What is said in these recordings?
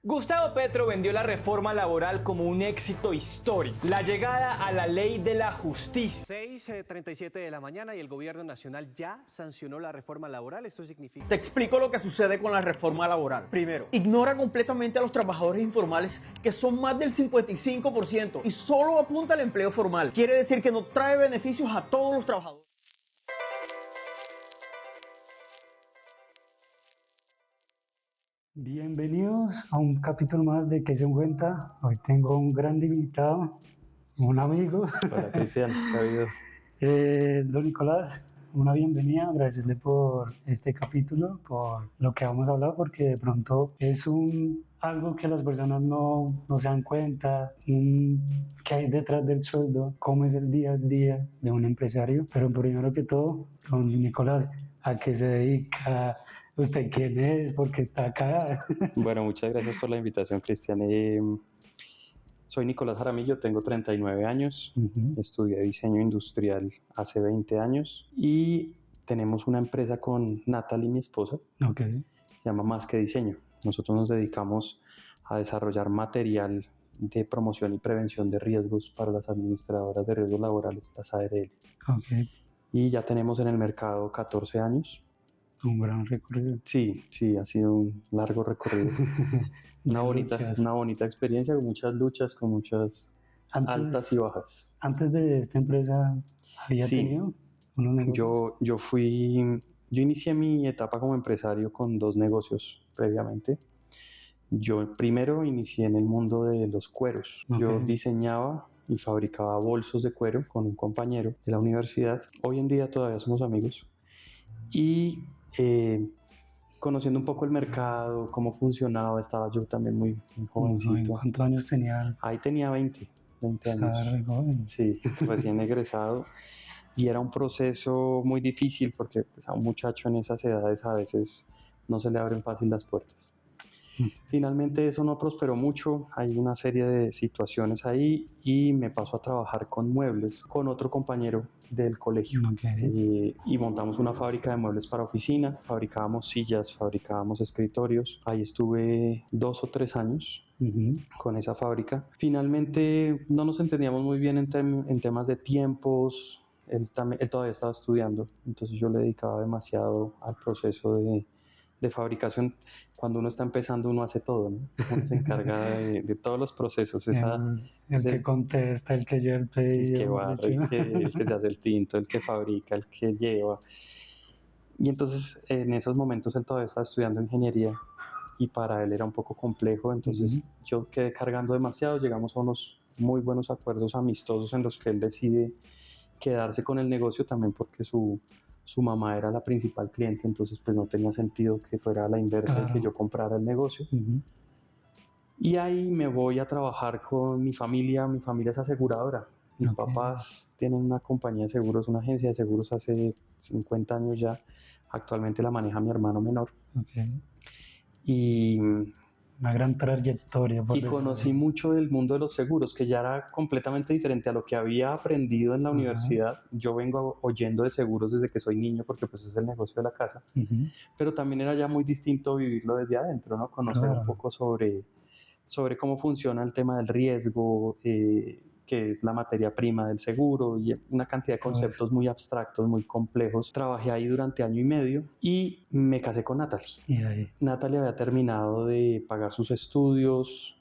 Gustavo Petro vendió la reforma laboral como un éxito histórico. La llegada a la ley de la justicia. 6:37 de la mañana y el gobierno nacional ya sancionó la reforma laboral. Esto significa... Te explico lo que sucede con la reforma laboral. Primero, ignora completamente a los trabajadores informales, que son más del 55%, y solo apunta al empleo formal. Quiere decir que no trae beneficios a todos los trabajadores. Bienvenidos a un capítulo más de ¿Qué se cuenta? Hoy tengo un gran invitado, un amigo. Hola Cristian, ¿qué ha habido? Don Nicolás, una bienvenida, agradecerle por este capítulo, por lo que vamos a hablar, porque de pronto es algo que las personas no se dan cuenta, que hay detrás del sueldo, cómo es el día a día de un empresario. Pero primero que todo, don Nicolás, ¿a qué se dedica? ¿Usted quién es? ¿Por qué está acá? Bueno, muchas gracias por la invitación, Cristian. Soy Nicolás Jaramillo, tengo 39 años, estudié diseño industrial hace 20 años y tenemos una empresa con Natalie, mi esposa, Okay. Se llama Más que Diseño. Nosotros nos dedicamos a desarrollar material de promoción y prevención de riesgos para las administradoras de riesgos laborales, las ARL. Okay. Y ya tenemos en el mercado 14 años. Un gran recorrido. Sí, ha sido un largo recorrido. Una bonita experiencia, con muchas luchas, con muchas altas y bajas. Antes de esta empresa, ¿había tenido unos negocios? Yo inicié mi etapa como empresario con 2 negocios previamente. Yo primero inicié en el mundo de los cueros. Okay. Yo diseñaba y fabricaba bolsos de cuero con un compañero de la universidad. Hoy en día todavía somos amigos. Y conociendo un poco el mercado, cómo funcionaba, estaba yo también muy jovencito. ¿Cuántos años tenía? Ahí tenía 20 años. Estaba re joven. Sí, recién egresado. Y era un proceso muy difícil porque pues, a un muchacho en esas edades a veces no se le abren fácil las puertas. Finalmente eso no prosperó mucho, hay una serie de situaciones ahí y me paso a trabajar con muebles con otro compañero del colegio. Okay. Y montamos una fábrica de muebles para oficina, fabricábamos sillas, fabricábamos escritorios. Ahí estuve 2 o 3 años con esa fábrica. Finalmente no nos entendíamos muy bien en temas de tiempos. Él todavía estaba estudiando, entonces yo le dedicaba demasiado al proceso de fabricación. Cuando uno está empezando, uno hace todo, ¿no? Uno se encarga de todos los procesos. El que contesta, el que lleva el pedido. El que barre, el que se hace el tinto, el que fabrica, el que lleva. Y entonces, en esos momentos, él todavía estaba estudiando ingeniería y para él era un poco complejo. Entonces, yo quedé cargando demasiado. Llegamos a unos muy buenos acuerdos amistosos en los que él decide quedarse con el negocio también porque su mamá era la principal cliente, entonces pues no tenía sentido que fuera a la inversa, claro, que yo comprara el negocio. Y ahí me voy a trabajar con mi familia es aseguradora. Mis papás tienen una compañía de seguros, una agencia de seguros hace 50 años ya, actualmente la maneja mi hermano menor. Y una gran trayectoria. Y conocí mucho del mundo de los seguros, que ya era completamente diferente a lo que había aprendido en la universidad. Yo vengo oyendo de seguros desde que soy niño, porque pues es el negocio de la casa. Pero también era ya muy distinto vivirlo desde adentro, ¿no? Conocer un poco sobre cómo funciona el tema del riesgo, que es la materia prima del seguro, y una cantidad de conceptos muy abstractos, muy complejos. Trabajé ahí durante 1 año y medio y me casé con Natalie. Natalie había terminado de pagar sus estudios,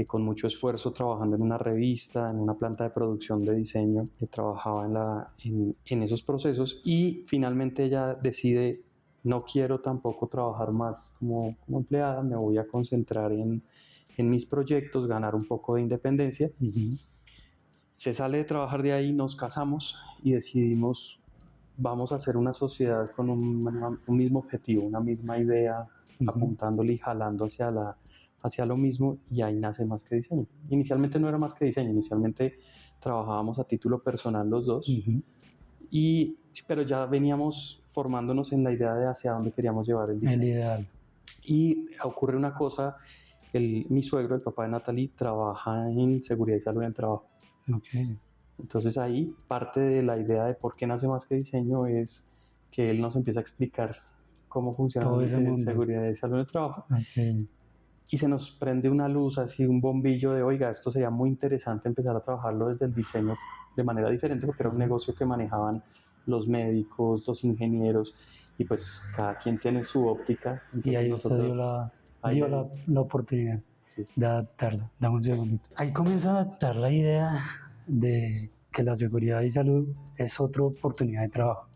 con mucho esfuerzo, trabajando en una revista, en una planta de producción de diseño, que trabajaba en esos procesos, y finalmente ella decide: no quiero tampoco trabajar más como empleada, me voy a concentrar en mis proyectos, ganar un poco de independencia. Se sale de trabajar de ahí, nos casamos y decidimos: vamos a hacer una sociedad con un mismo objetivo, una misma idea, apuntándole y jalando hacia lo mismo, y ahí nace Más que Diseño. Inicialmente no era Más que Diseño, inicialmente trabajábamos a título personal los dos, pero ya veníamos formándonos en la idea de hacia dónde queríamos llevar el diseño. El ideal. Y ocurre una cosa: mi suegro, el papá de Natalie, trabaja en seguridad y salud en el trabajo. Entonces ahí parte de la idea de por qué nace Más que Diseño es que él nos empieza a explicar cómo funciona la seguridad y salud en el trabajo. y se nos prende una luz, así un bombillo de, oiga, esto sería muy interesante empezar a trabajarlo desde el diseño de manera diferente, porque era un negocio que manejaban los médicos, los ingenieros, y pues cada quien tiene su óptica. Y ahí usted dio la oportunidad de adaptarla. Dame un segundito. Ahí comienza a adaptar la idea de que la seguridad y salud es otra oportunidad de trabajo.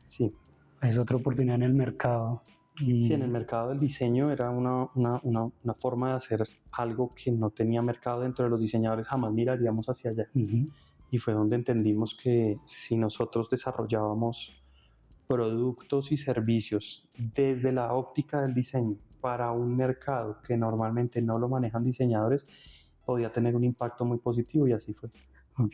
Sí. Es otra oportunidad en el mercado. Sí, en el mercado del diseño era una forma de hacer algo que no tenía mercado dentro de los diseñadores, jamás miraríamos hacia allá. Y fue donde entendimos que si nosotros desarrollábamos productos y servicios desde la óptica del diseño para un mercado que normalmente no lo manejan diseñadores, podía tener un impacto muy positivo, y así fue. Ok.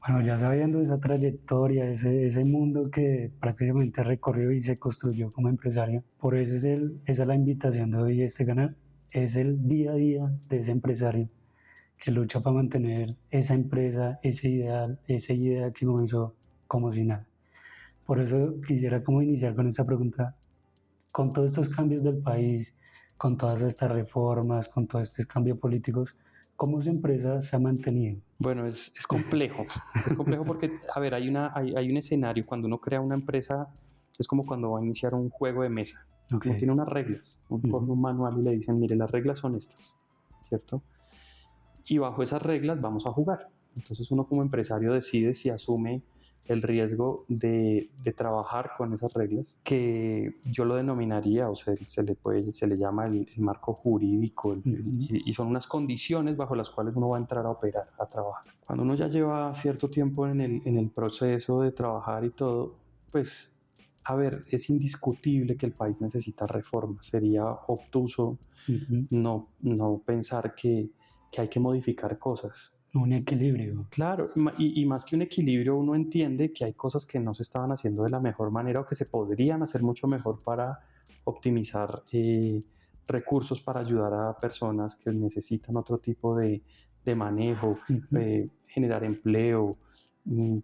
Bueno, ya sabiendo esa trayectoria, ese mundo que prácticamente recorrió y se construyó como empresario, por eso esa es la invitación de hoy, este canal, es el día a día de ese empresario que lucha para mantener esa empresa, ese ideal, esa idea que comenzó como si nada. Por eso quisiera como iniciar con esta pregunta, con todos estos cambios del país, con todas estas reformas, con todos estos cambios políticos, ¿cómo esa empresa se ha mantenido? Bueno, es complejo. Es complejo porque, a ver, hay un escenario. Cuando uno crea una empresa, es como cuando va a iniciar un juego de mesa. Okay. Uno tiene unas reglas, uno coge un manual y le dicen, mire, las reglas son estas, ¿cierto? Y bajo esas reglas vamos a jugar. Entonces uno como empresario decide si asume el riesgo de trabajar con esas reglas, que yo lo denominaría, o sea, se le llama el marco jurídico, y son unas condiciones bajo las cuales uno va a entrar a operar, a trabajar. Cuando uno ya lleva cierto tiempo en el proceso de trabajar y todo, pues, a ver, es indiscutible que el país necesita reformas. Sería obtuso no pensar que hay que modificar cosas. Un equilibrio. Claro, y más que un equilibrio, uno entiende que hay cosas que no se estaban haciendo de la mejor manera o que se podrían hacer mucho mejor para optimizar recursos para ayudar a personas que necesitan otro tipo de manejo, generar empleo,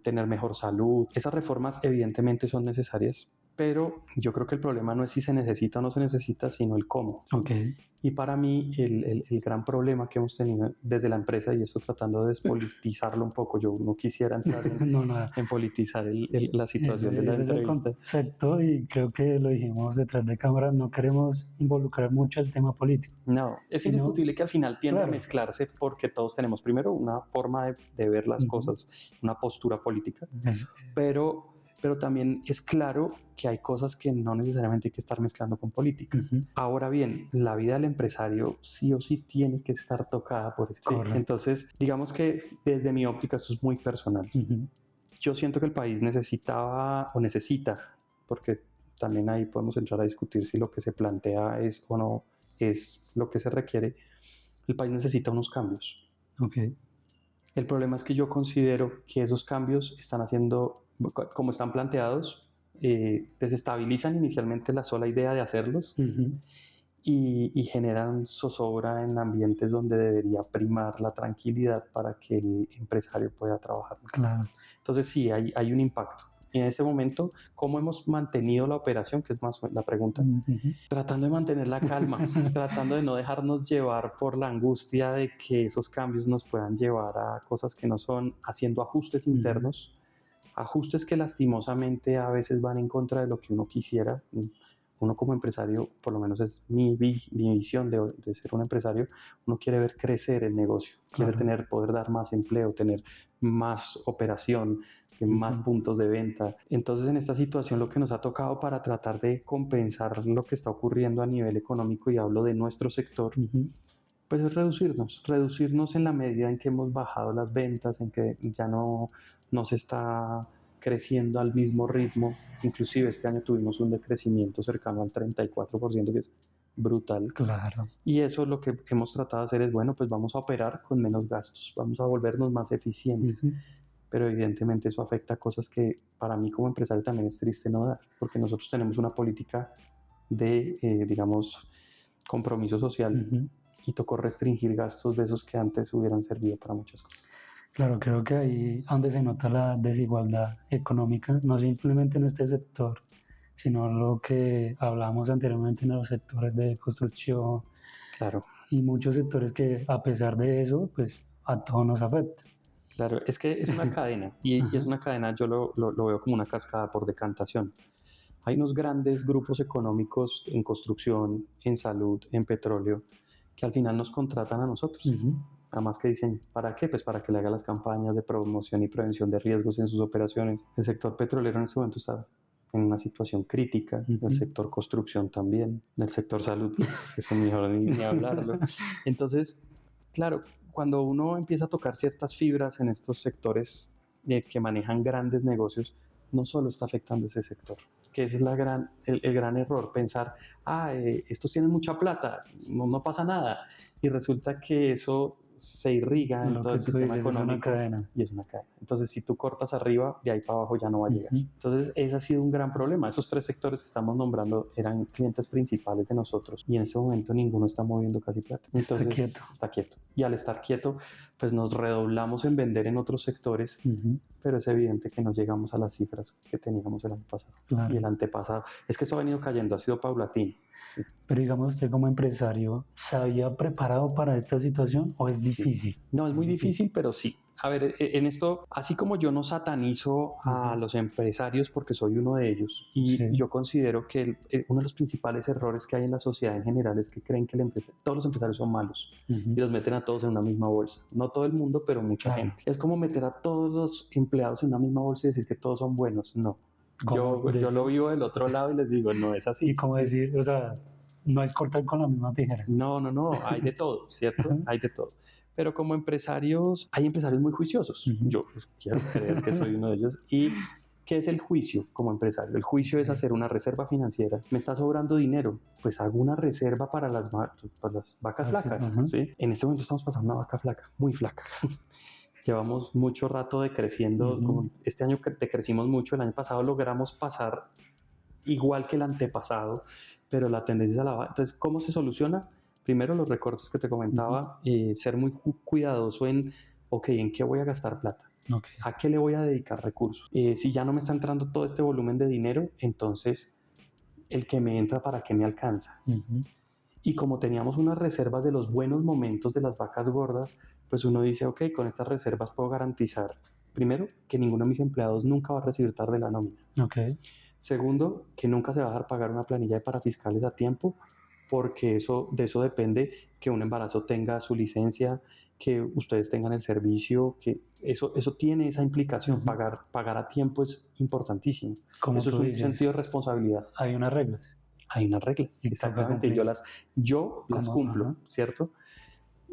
tener mejor salud. Esas reformas evidentemente son necesarias, pero yo creo que el problema no es si se necesita o no se necesita, sino el cómo. Okay. Y para mí el gran problema que hemos tenido desde la empresa, y esto tratando de despolitizarlo un poco, yo no quisiera entrar en politizar la situación de la entrevista. Es el concepto, y creo que lo dijimos detrás de cámara, no queremos involucrar mucho el tema político. No, es indiscutible que al final tiende a mezclarse, porque todos tenemos primero una forma de ver las cosas, una postura política, pero también es claro que hay cosas que no necesariamente hay que estar mezclando con política. Ahora bien, la vida del empresario sí o sí tiene que estar tocada por ese tema. Entonces, digamos que desde mi óptica, esto es muy personal. Yo siento que el país necesita, porque también ahí podemos entrar a discutir si lo que se plantea es o no es lo que se requiere. El país necesita unos cambios. Okay. El problema es que yo considero que esos cambios están haciendo, como están planteados, desestabilizan inicialmente la sola idea de hacerlos y generan zozobra en ambientes donde debería primar la tranquilidad para que el empresario pueda trabajar. Claro. Entonces sí, hay un impacto. Y en este momento, ¿cómo hemos mantenido la operación? Que es más la pregunta. Tratando de mantener la calma, tratando de no dejarnos llevar por la angustia de que esos cambios nos puedan llevar a cosas que no son, haciendo ajustes internos, ajustes que lastimosamente a veces van en contra de lo que uno quisiera. Uno como empresario, por lo menos es mi visión de ser un empresario, uno quiere ver crecer el negocio, quiere poder dar más empleo, tener más operación, más puntos de venta. Entonces, en esta situación lo que nos ha tocado para tratar de compensar lo que está ocurriendo a nivel económico, y hablo de nuestro sector, pues es reducirnos en la medida en que hemos bajado las ventas, en que ya no se está creciendo al mismo ritmo. Inclusive este año tuvimos un decrecimiento cercano al 34%, que es brutal. Claro. Y eso es lo que hemos tratado de hacer, es bueno, pues vamos a operar con menos gastos, vamos a volvernos más eficientes. Pero evidentemente eso afecta a cosas que para mí como empresario también es triste no dar, porque nosotros tenemos una política de, digamos, compromiso social, y tocó restringir gastos de esos que antes hubieran servido para muchas cosas. Claro, creo que ahí donde se nota la desigualdad económica, no simplemente en este sector, sino lo que hablábamos anteriormente en los sectores de construcción, Claro. Y muchos sectores que a pesar de eso, pues a todos nos afecta. Claro, es que es una cadena y es una cadena, yo lo veo como una cascada por decantación. Hay unos grandes grupos económicos en construcción, en salud, en petróleo, que al final nos contratan a nosotros. Además que dicen, ¿para qué? Pues para que le haga las campañas de promoción y prevención de riesgos en sus operaciones. El sector petrolero en este momento está en una situación crítica, el sector construcción también, el sector salud, pues, eso mejor ni hablarlo. Entonces, claro, cuando uno empieza a tocar ciertas fibras en estos sectores que manejan grandes negocios, no solo está afectando ese sector, que ese es el gran error, pensar, estos tienen mucha plata, no pasa nada, y resulta que eso se irriga en todo el sistema económico y es una cadena. Entonces, si tú cortas arriba, de ahí para abajo ya no va a llegar. Entonces, ese ha sido un gran problema. Esos 3 sectores que estamos nombrando eran clientes principales de nosotros y en ese momento ninguno está moviendo casi plata. Entonces, está quieto. Y al estar quieto, pues nos redoblamos en vender en otros sectores, pero es evidente que no llegamos a las cifras que teníamos el año pasado y el antepasado. Es que eso ha venido cayendo, ha sido paulatino. Sí. Pero digamos, usted como empresario, ¿se había preparado para esta situación o es difícil? No, es muy difícil, pero sí. A ver, en esto, así como yo no satanizo a los empresarios porque soy uno de ellos, y yo considero que uno de los principales errores que hay en la sociedad en general es que creen que todos los empresarios son malos y los meten a todos en una misma bolsa. No todo el mundo, pero mucha gente. Es como meter a todos los empleados en una misma bolsa y decir que todos son buenos. No. Yo lo vivo del otro lado y les digo, no es así. ¿Y cómo decir? O sea, no es cortar con la misma tijera. No, hay de todo, ¿cierto? Hay de todo. Pero como empresarios, hay empresarios muy juiciosos. Yo pues, quiero creer que soy uno de ellos. ¿Y qué es el juicio como empresario? El juicio es hacer una reserva financiera. ¿Me está sobrando dinero? Pues hago una reserva para las vacas flacas. ¿Sí? En este momento estamos pasando una vaca flaca, muy flaca. Llevamos mucho rato decreciendo. Este año decrecimos mucho. El año pasado logramos pasar igual que el antepasado, pero la tendencia es a la baja. Entonces, ¿cómo se soluciona? Primero, los recortes que te comentaba, ser muy cuidadoso en qué voy a gastar plata, a qué le voy a dedicar recursos. Si ya no me está entrando todo este volumen de dinero, entonces el que me entra, ¿para qué me alcanza? Y como teníamos unas reservas de los buenos momentos de las vacas gordas, pues uno dice, con estas reservas puedo garantizar, primero, que ninguno de mis empleados nunca va a recibir tarde la nómina. Segundo, que nunca se va a dejar pagar una planilla de parafiscales a tiempo, porque de eso depende que un embarazo tenga su licencia, que ustedes tengan el servicio, que eso tiene esa implicación. Pagar a tiempo es importantísimo. Eso es un sentido de responsabilidad. Hay unas reglas. Hay unas reglas, exactamente. Yo las cumplo, ¿cierto?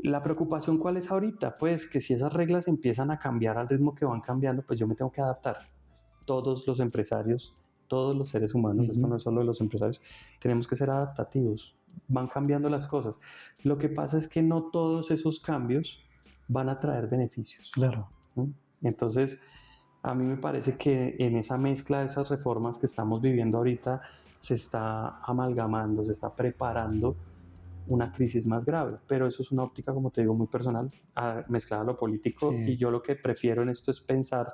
La preocupación, ¿cuál es ahorita? Pues que si esas reglas empiezan a cambiar al ritmo que van cambiando, pues yo me tengo que adaptar. Todos los empresarios, todos los seres humanos, esto no es solo de los empresarios, tenemos que ser adaptativos. Van cambiando las cosas. Lo que pasa es que no todos esos cambios van a traer beneficios. Claro. ¿Sí? Entonces, a mí me parece que en esa mezcla de esas reformas que estamos viviendo ahorita se está amalgamando, se está preparando una crisis más grave, pero eso es una óptica, como te digo, muy personal, mezclada a lo político, y yo lo que prefiero en esto es pensar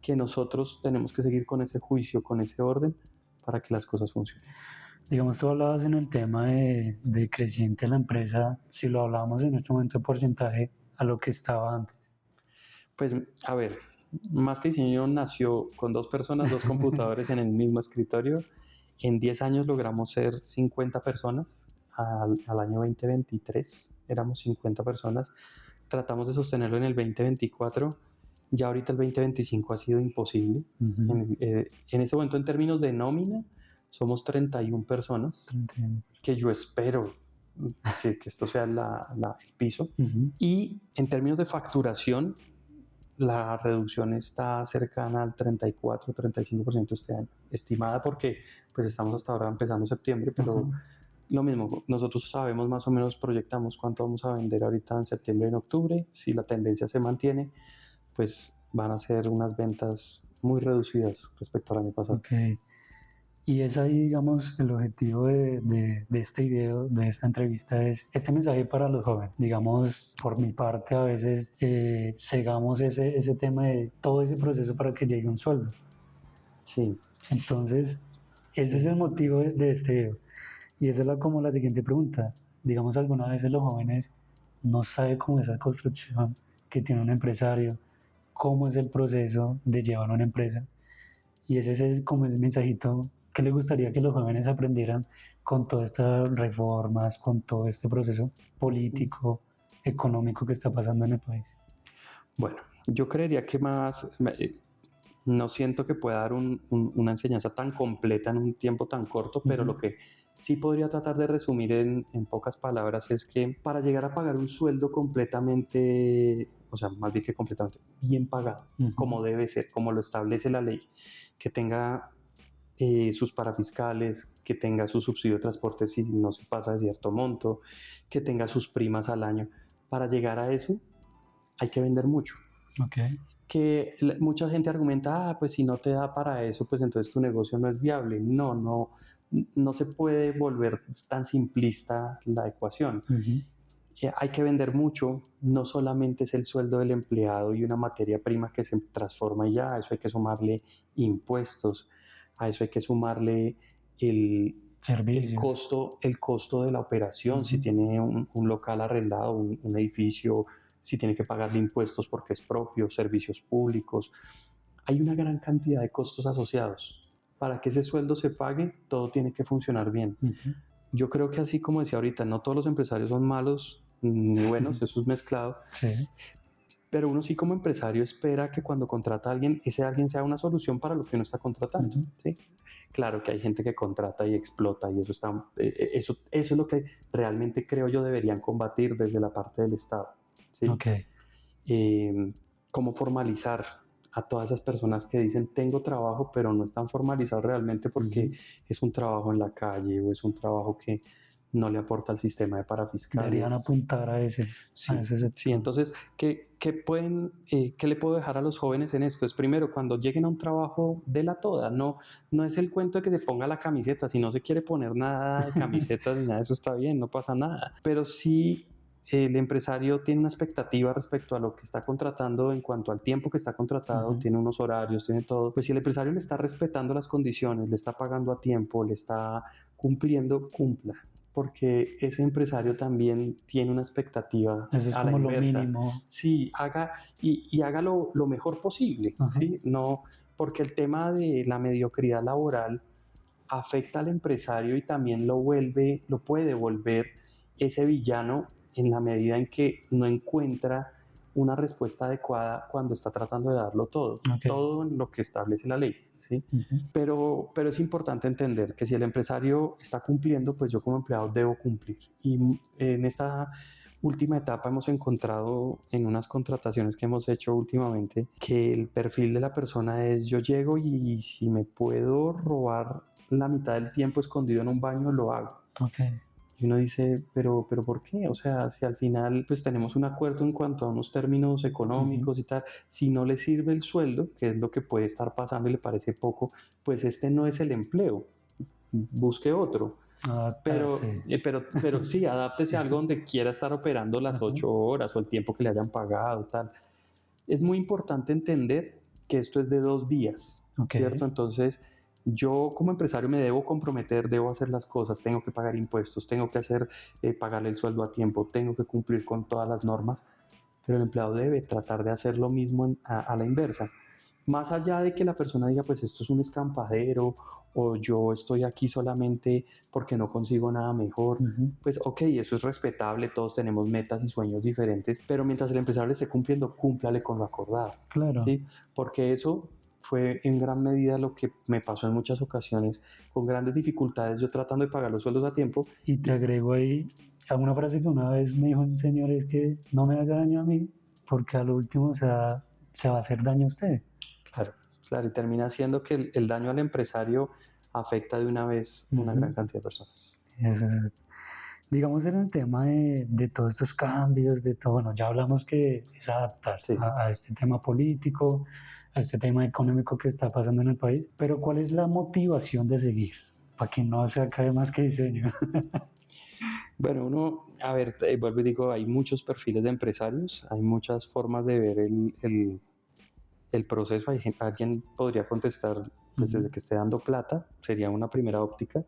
que nosotros tenemos que seguir con ese juicio, con ese orden, para que las cosas funcionen. Digamos, tú hablabas en el tema de creciente la empresa, si lo hablábamos en este momento de porcentaje a lo que estaba antes. Pues, a ver, Más que Diseño nació con 2 personas, 2 computadores en el mismo escritorio. En 10 años logramos ser 50 personas. Al año 2023 éramos 50 personas. Tratamos de sostenerlo en el 2024. Ya ahorita el 2025 ha sido imposible. En ese momento, en términos de nómina, somos 31 personas, que yo espero que esto sea el piso. Y en términos de facturación, la reducción está cercana al 34-35% este año, estimada porque pues estamos hasta ahora empezando septiembre, pero lo mismo, nosotros sabemos más o menos, proyectamos cuánto vamos a vender ahorita en septiembre y en octubre. Si la tendencia se mantiene, pues van a ser unas ventas muy reducidas respecto al año pasado. Y es ahí, digamos, el objetivo de este video, de esta entrevista, es este mensaje para los jóvenes. Digamos, por mi parte, a veces cegamos ese tema de todo ese proceso para que llegue un sueldo. Sí. Entonces, ese es el motivo de este video. Y esa es como la siguiente pregunta. digamos, algunas veces los jóvenes no saben cómo es esa construcción que tiene un empresario, cómo es el proceso de llevar una empresa. Y ese es como el mensajito que le gustaría que los jóvenes aprendieran con todas estas reformas, con todo este proceso político, económico que está pasando en el país. Bueno, yo creería que no siento que pueda dar una enseñanza tan completa en un tiempo tan corto, pero lo que sí podría tratar de resumir en pocas palabras es que para llegar a pagar un sueldo completamente, o sea, más bien que completamente bien pagado, como debe ser, como lo establece la ley, que tenga sus parafiscales, que tenga su subsidio de transporte si no se pasa de cierto monto, que tenga sus primas al año. Para llegar a eso hay que vender mucho. Okay. Que mucha gente argumenta, pues si no te da para eso, pues entonces tu negocio no es viable. No se puede volver tan simplista la ecuación. Hay que vender mucho, no solamente es el sueldo del empleado y una materia prima que se transforma y ya, a eso hay que sumarle impuestos, a eso hay que sumarle el costo de la operación, si tiene un local arrendado, un edificio, si tiene que pagarle impuestos porque es propio, servicios públicos. Hay una gran cantidad de costos asociados. Para que ese sueldo se pague, todo tiene que funcionar bien. Yo creo que así como decía ahorita, no todos los empresarios son malos ni buenos, eso es mezclado. Sí. Pero uno sí como empresario espera que cuando contrata a alguien, ese alguien sea una solución para lo que uno está contratando. ¿Sí? Claro que hay gente que contrata y explota y eso es lo que realmente creo yo deberían combatir desde la parte del Estado. ¿Sí? Okay. Cómo formalizar a todas esas personas que dicen tengo trabajo pero no están formalizados realmente porque es un trabajo en la calle o es un trabajo que no le aporta al sistema de parafiscales. Deberían apuntar a ese. Sí, entonces, ¿qué le puedo dejar a los jóvenes en esto? Es primero, cuando lleguen a un trabajo, déla toda. No es el cuento de que se ponga la camiseta. Si no se quiere poner nada de camisetas ni nada, eso está bien, no pasa nada. Pero sí, el empresario tiene una expectativa respecto a lo que está contratando en cuanto al tiempo que está contratado, tiene unos horarios, tiene todo. Pues si el empresario le está respetando las condiciones, le está pagando a tiempo, le está cumpliendo, cumpla. Porque ese empresario también tiene una expectativa eso es a como la inversa. Lo mínimo. Sí, haga lo mejor posible, ¿sí? No, porque el tema de la mediocridad laboral afecta al empresario y también lo puede volver ese villano en la medida en que no encuentra una respuesta adecuada cuando está tratando de darlo todo, todo en lo que establece la ley. ¿Sí? Pero es importante entender que si el empresario está cumpliendo, pues yo como empleado debo cumplir. Y en esta última etapa hemos encontrado en unas contrataciones que hemos hecho últimamente que el perfil de la persona es yo llego y si me puedo robar la mitad del tiempo escondido en un baño, lo hago. Y uno dice, pero ¿por qué? O sea, si al final pues tenemos un acuerdo en cuanto a unos términos económicos y tal, si no le sirve el sueldo, que es lo que puede estar pasando y le parece poco, pues este no es el empleo, busque otro. Pero sí, adáptese a algo donde quiera estar operando las 8 horas o el tiempo que le hayan pagado, tal. Es muy importante entender que esto es de 2 vías, ¿cierto? Entonces, yo como empresario me debo comprometer, debo hacer las cosas, tengo que pagar impuestos, tengo que pagarle el sueldo a tiempo, tengo que cumplir con todas las normas, pero el empleado debe tratar de hacer lo mismo a la inversa. Más allá de que la persona diga, pues esto es un escampadero o yo estoy aquí solamente porque no consigo nada mejor, pues ok, eso es respetable, todos tenemos metas y sueños diferentes, pero mientras el empresario le esté cumpliendo, cúmplale con lo acordado. Claro. ¿Sí? Porque eso fue en gran medida lo que me pasó en muchas ocasiones, con grandes dificultades, yo tratando de pagar los sueldos a tiempo. Y te agrego ahí a una frase que una vez me dijo un señor, es que no me haga daño a mí, porque a lo último se va a hacer daño a usted. Claro, y termina siendo que el daño al empresario afecta de una vez a una gran cantidad de personas. Digamos, en el tema de todos estos cambios, de todo, bueno, ya hablamos que es adaptarse a este tema político, a este tema económico que está pasando en el país, pero ¿cuál es la motivación de seguir? Para que no se acabe más que diseño. Bueno, vuelvo y digo, hay muchos perfiles de empresarios, hay muchas formas de ver el proceso, alguien podría contestar, pues desde que esté dando plata, sería una primera óptica.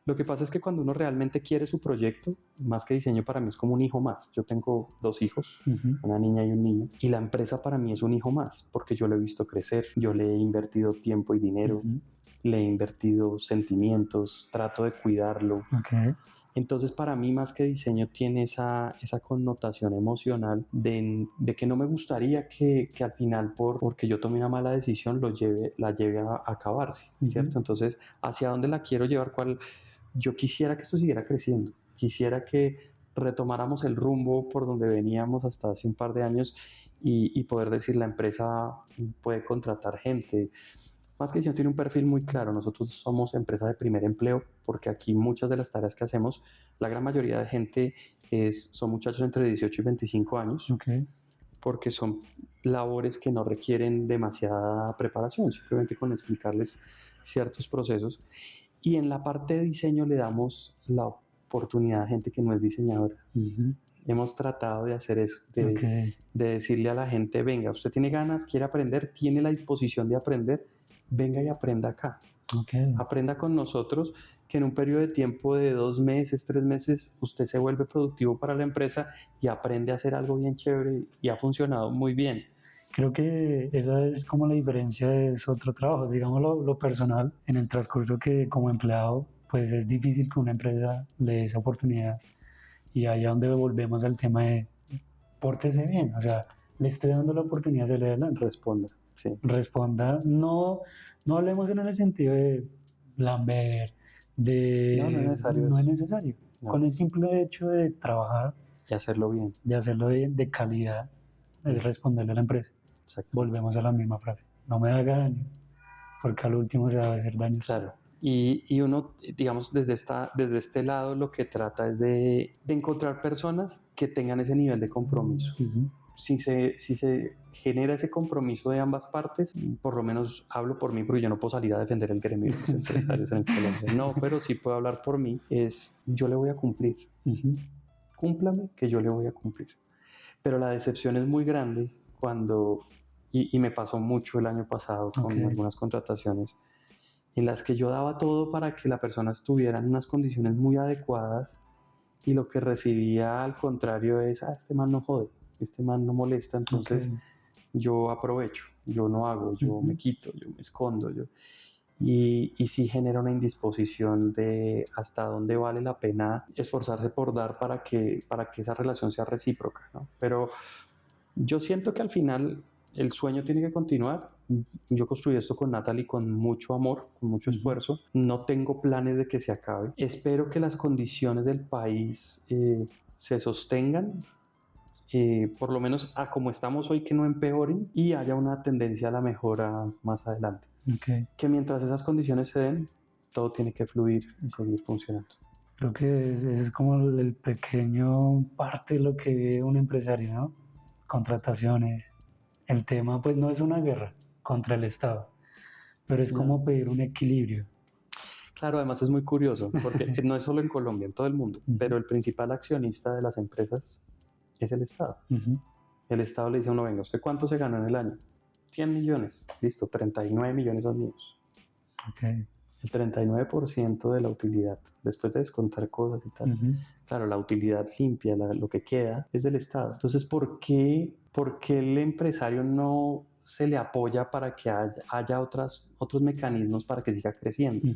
Lo que pasa es que cuando uno realmente quiere su proyecto, más que diseño para mí es como un hijo más. Yo tengo 2 hijos, una niña y un niño, y la empresa para mí es un hijo más, porque yo lo he visto crecer, yo le he invertido tiempo y dinero, le he invertido sentimientos, trato de cuidarlo. Entonces, para mí, más que diseño, tiene esa connotación emocional de que no me gustaría que al final, porque yo tomé una mala decisión, la lleve a acabarse, ¿cierto? Entonces, ¿hacia dónde la quiero llevar? Yo quisiera que esto siguiera creciendo, quisiera que retomáramos el rumbo por donde veníamos hasta hace un par de años y poder decir, la empresa puede contratar gente. Más que diseño tiene un perfil muy claro. Nosotros somos empresa de primer empleo porque aquí muchas de las tareas que hacemos, la gran mayoría de gente son muchachos entre 18 y 25 años, porque son labores que no requieren demasiada preparación, simplemente con explicarles ciertos procesos. Y en la parte de diseño le damos la oportunidad a gente que no es diseñadora. Hemos tratado de hacer eso, de decirle a la gente, venga, usted tiene ganas, quiere aprender, tiene la disposición de aprender, venga y aprenda acá. Aprenda con nosotros, que en un periodo de tiempo de 2 meses, 3 meses, usted se vuelve productivo para la empresa y aprende a hacer algo bien chévere y ha funcionado muy bien. Creo que esa es como la diferencia de otro trabajo, digamos lo personal, en el transcurso que como empleado, pues es difícil que una empresa le dé esa oportunidad, y allá donde volvemos al tema de pórtese bien, o sea, le estoy dando la oportunidad de salir adelante. Responda. Sí. Responda, no hablemos en el sentido de lamber, no es necesario. No. Con el simple hecho de trabajar y hacerlo bien, de calidad, es responderle a la empresa. Exacto. Volvemos a la misma frase, no me haga daño, porque al último se va a hacer daño. Claro. Y uno, digamos, desde este lado lo que trata es de encontrar personas que tengan ese nivel de compromiso. Si se genera ese compromiso de ambas partes, por lo menos hablo por mí, porque yo no puedo salir a defender el gremio de los empresarios en Colombia. No, pero sí puedo hablar por mí, yo le voy a cumplir. Cúmplame que yo le voy a cumplir. Pero la decepción es muy grande cuando, y me pasó mucho el año pasado con algunas contrataciones, en las que yo daba todo para que la persona estuviera en unas condiciones muy adecuadas y lo que recibía al contrario es, este man no jode, este man no molesta, entonces yo aprovecho, yo no hago, yo me quito, yo me escondo, y sí genera una indisposición de hasta dónde vale la pena esforzarse por dar para que esa relación sea recíproca, ¿no? Pero yo siento que al final el sueño tiene que continuar. Yo construí esto con Natalie con mucho amor, con mucho esfuerzo. No tengo planes de que se acabe. Espero que las condiciones del país se sostengan, por lo menos a como estamos hoy, que no empeoren y haya una tendencia a la mejora más adelante. Que mientras esas condiciones se den, todo tiene que fluir y seguir funcionando. Creo que es como el pequeño parte de lo que vive un empresario, ¿no? Contrataciones. El tema pues no es una guerra contra el Estado, pero es como pedir un equilibrio. Claro, además es muy curioso, porque no es solo en Colombia, en todo el mundo, pero el principal accionista de las empresas es el Estado. El Estado le dice a uno, venga, ¿usted cuánto se ganó en el año? 100 millones, listo, 39 millones son míos. El 39% de la utilidad, después de descontar cosas y tal. Claro, la utilidad limpia, lo que queda, es del Estado. Entonces, ¿por qué el empresario no se le apoya para que haya otros mecanismos para que siga creciendo?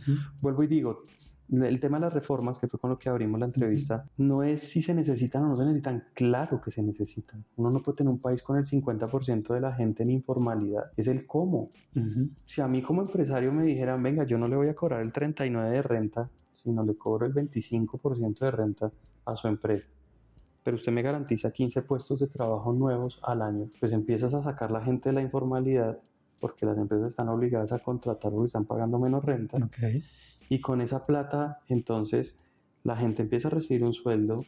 Vuelvo y digo, el tema de las reformas, que fue con lo que abrimos la entrevista, no es si se necesitan o no se necesitan. Claro que se necesitan. Uno no puede tener un país con el 50% de la gente en informalidad. Es el cómo. Si a mí como empresario me dijeran, venga, yo no le voy a cobrar el 39% de renta, sino le cobro el 25% de renta a su empresa, pero usted me garantiza 15 puestos de trabajo nuevos al año, pues empiezas a sacar la gente de la informalidad, porque las empresas están obligadas a contratar porque están pagando menos renta. Y con esa plata, entonces, la gente empieza a recibir un sueldo,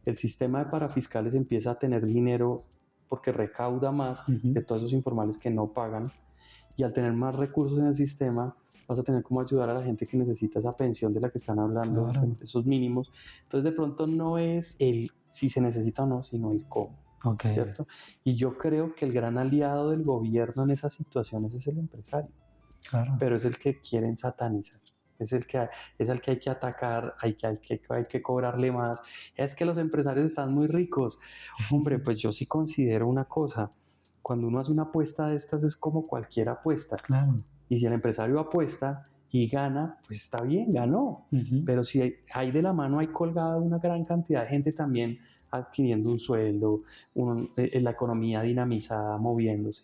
el sistema de parafiscales empieza a tener dinero porque recauda más de todos esos informales que no pagan, y al tener más recursos en el sistema, vas a tener cómo ayudar a la gente que necesita esa pensión de la que están hablando, esos mínimos. Entonces, de pronto no es el si se necesita o no, sino el cómo. Ok. ¿cierto? Y yo creo que el gran aliado del gobierno en esas situaciones es el empresario, Claro. pero es el que quieren satanizar. Es el que hay que atacar, hay que cobrarle más. Es que los empresarios están muy ricos. Hombre, pues yo sí considero una cosa. Cuando uno hace una apuesta de estas es como cualquier apuesta. Claro. Y si el empresario apuesta y gana, pues está bien, ganó. Pero si hay de la mano, hay colgada una gran cantidad de gente también adquiriendo un sueldo, la economía dinamizada, moviéndose,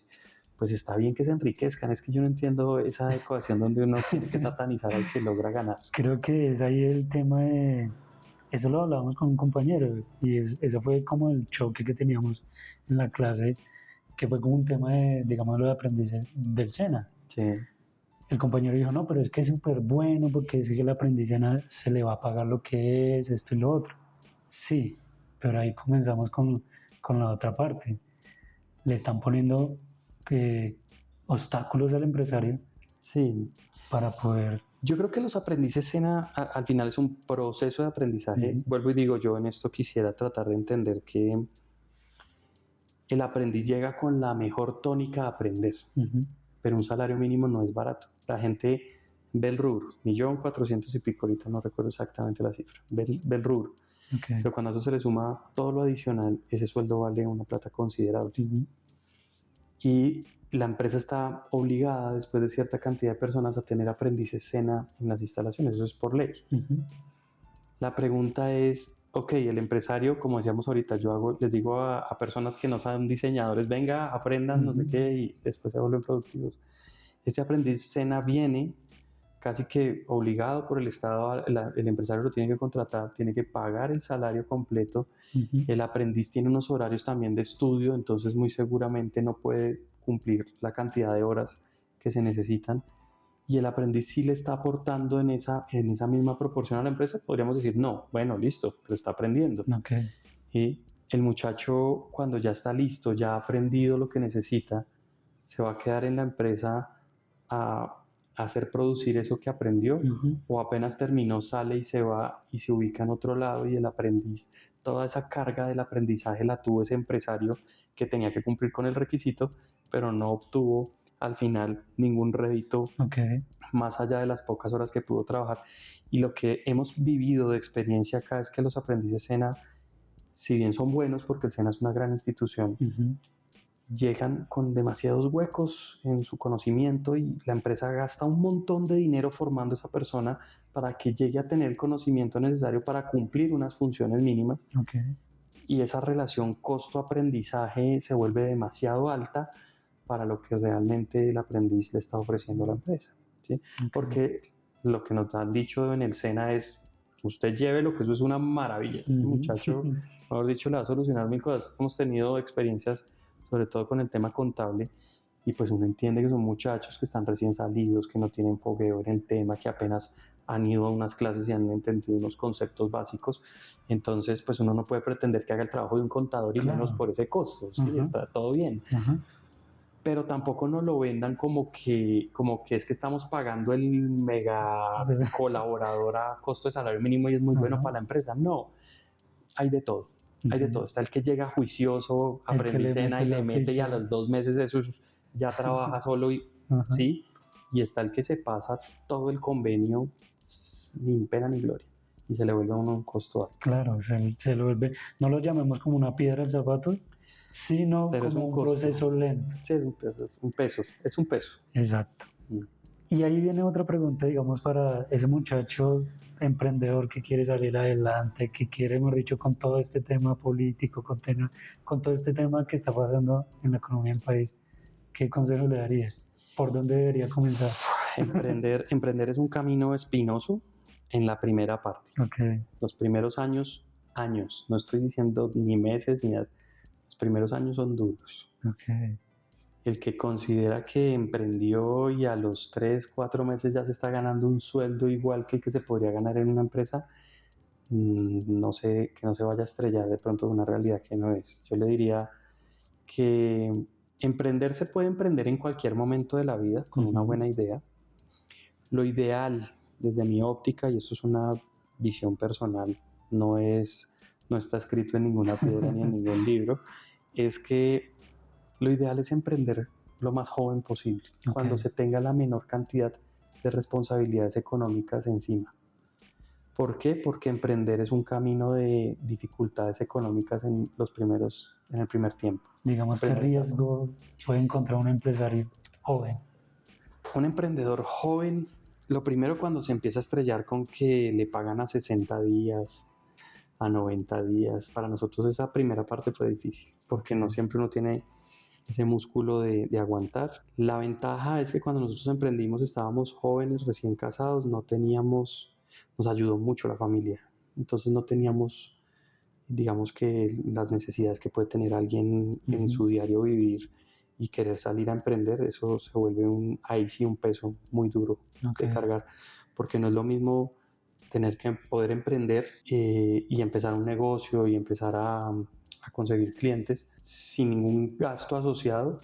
pues está bien que se enriquezcan. Es que yo no entiendo esa ecuación donde uno tiene que satanizar al que logra ganar. Creo que es ahí el tema de... Eso lo hablábamos con un compañero y eso fue como el choque que teníamos en la clase, que fue como un tema de, digamos, lo de aprendizaje del SENA. Sí. El compañero dijo, no, pero es que es súper bueno porque es que el aprendizaje se le va a pagar lo que es, esto y lo otro. Sí, pero ahí comenzamos con la otra parte. Le están poniendo obstáculos al empresario Sí. para poder... Yo creo que los aprendices SENA al final es un proceso de aprendizaje. Vuelvo y digo, yo en esto quisiera tratar de entender que el aprendiz llega con la mejor tónica a aprender, pero un salario mínimo no es barato. La gente ve el rubro, 1.400.000 y pico, ahorita no recuerdo exactamente la cifra, ve el rubro. Okay. Pero cuando a eso se le suma todo lo adicional, ese sueldo vale una plata considerable. Y la empresa está obligada, después de cierta cantidad de personas, a tener aprendices SENA en las instalaciones. Eso es por ley. La pregunta es, ok, el empresario, como decíamos ahorita, les digo a personas que no son diseñadores, venga, aprendan, no sé qué, y después se vuelven productivos. Este aprendiz SENA viene casi que obligado por el Estado, el empresario lo tiene que contratar, tiene que pagar el salario completo. El aprendiz tiene unos horarios también de estudio, entonces muy seguramente no puede cumplir la cantidad de horas que se necesitan. Y el aprendiz sí le está aportando en esa misma proporción a la empresa. Podríamos decir, no, bueno, listo, pero está aprendiendo. Okay. Y el muchacho, cuando ya está listo, ya ha aprendido lo que necesita, se va a quedar en la empresa a hacer producir eso que aprendió, o apenas terminó sale y se va y se ubica en otro lado, y el aprendiz, toda esa carga del aprendizaje la tuvo ese empresario que tenía que cumplir con el requisito, pero no obtuvo al final ningún rédito más allá de las pocas horas que pudo trabajar. Y lo que hemos vivido de experiencia acá es que los aprendices SENA, si bien son buenos porque el SENA es una gran institución, llegan con demasiados huecos en su conocimiento y la empresa gasta un montón de dinero formando a esa persona para que llegue a tener el conocimiento necesario para cumplir unas funciones mínimas. Y esa relación costo-aprendizaje se vuelve demasiado alta para lo que realmente el aprendiz le está ofreciendo a la empresa, ¿sí? Porque lo que nos han dicho en el SENA es, usted llévelo, que eso es una maravilla. Este muchacho, mejor dicho, le va a solucionar mil cosas. Hemos tenido experiencias sobre todo con el tema contable, y pues uno entiende que son muchachos que están recién salidos, que no tienen fogueo en el tema, que apenas han ido a unas clases y han entendido unos conceptos básicos. Entonces pues uno no puede pretender que haga el trabajo de un contador y menos por ese costo, ¿sí? Está todo bien. Pero tampoco nos lo vendan como que es que estamos pagando el mega colaborador a costo de salario mínimo y es muy bueno para la empresa. No, hay de todo. Hay de todo. Está el que llega juicioso, aprende SENA y le mete, y a los 2 meses eso ya trabaja solo, ¿sí? Y está el que se pasa todo el convenio sin pena ni gloria y se le vuelve a uno un costo alto. Claro, se lo vuelve, no lo llamemos como una piedra al zapato, sino pero como un proceso lento. Sí, es un peso. Exacto. Y ahí viene otra pregunta, digamos, para ese muchacho emprendedor que quiere salir adelante, que quiere, mejor dicho, con todo este tema político, con todo este tema que está pasando en la economía del país. ¿Qué consejo le darías? ¿Por dónde debería comenzar? Emprender es un camino espinoso en la primera parte. Los primeros años, no estoy diciendo ni meses, ni nada. Los primeros años son duros. El que considera que emprendió y a los 3, 4 meses ya se está ganando un sueldo igual que el que se podría ganar en una empresa, no sé, que no se vaya a estrellar de pronto de una realidad que no es. Yo le diría que emprender se puede emprender en cualquier momento de la vida con una buena idea. Lo ideal, desde mi óptica, y esto es una visión personal, no está escrito en ninguna piedra ni en ningún libro, es que lo ideal es emprender lo más joven posible, cuando se tenga la menor cantidad de responsabilidades económicas encima. ¿Por qué? Porque emprender es un camino de dificultades económicas en el primer tiempo. Digamos, ¿qué riesgo puede encontrar un empresario joven? Un emprendedor joven, lo primero, cuando se empieza a estrellar con que le pagan a 60 días, a 90 días, para nosotros esa primera parte fue difícil, porque no siempre uno tiene ese músculo de aguantar. La ventaja es que cuando nosotros emprendimos estábamos jóvenes, recién casados, nos ayudó mucho la familia, entonces no teníamos, digamos, que las necesidades que puede tener alguien en su diario vivir, y querer salir a emprender, eso se vuelve ahí sí un peso muy duro de cargar, porque no es lo mismo tener que poder emprender y empezar un negocio y empezar a conseguir clientes sin ningún gasto asociado,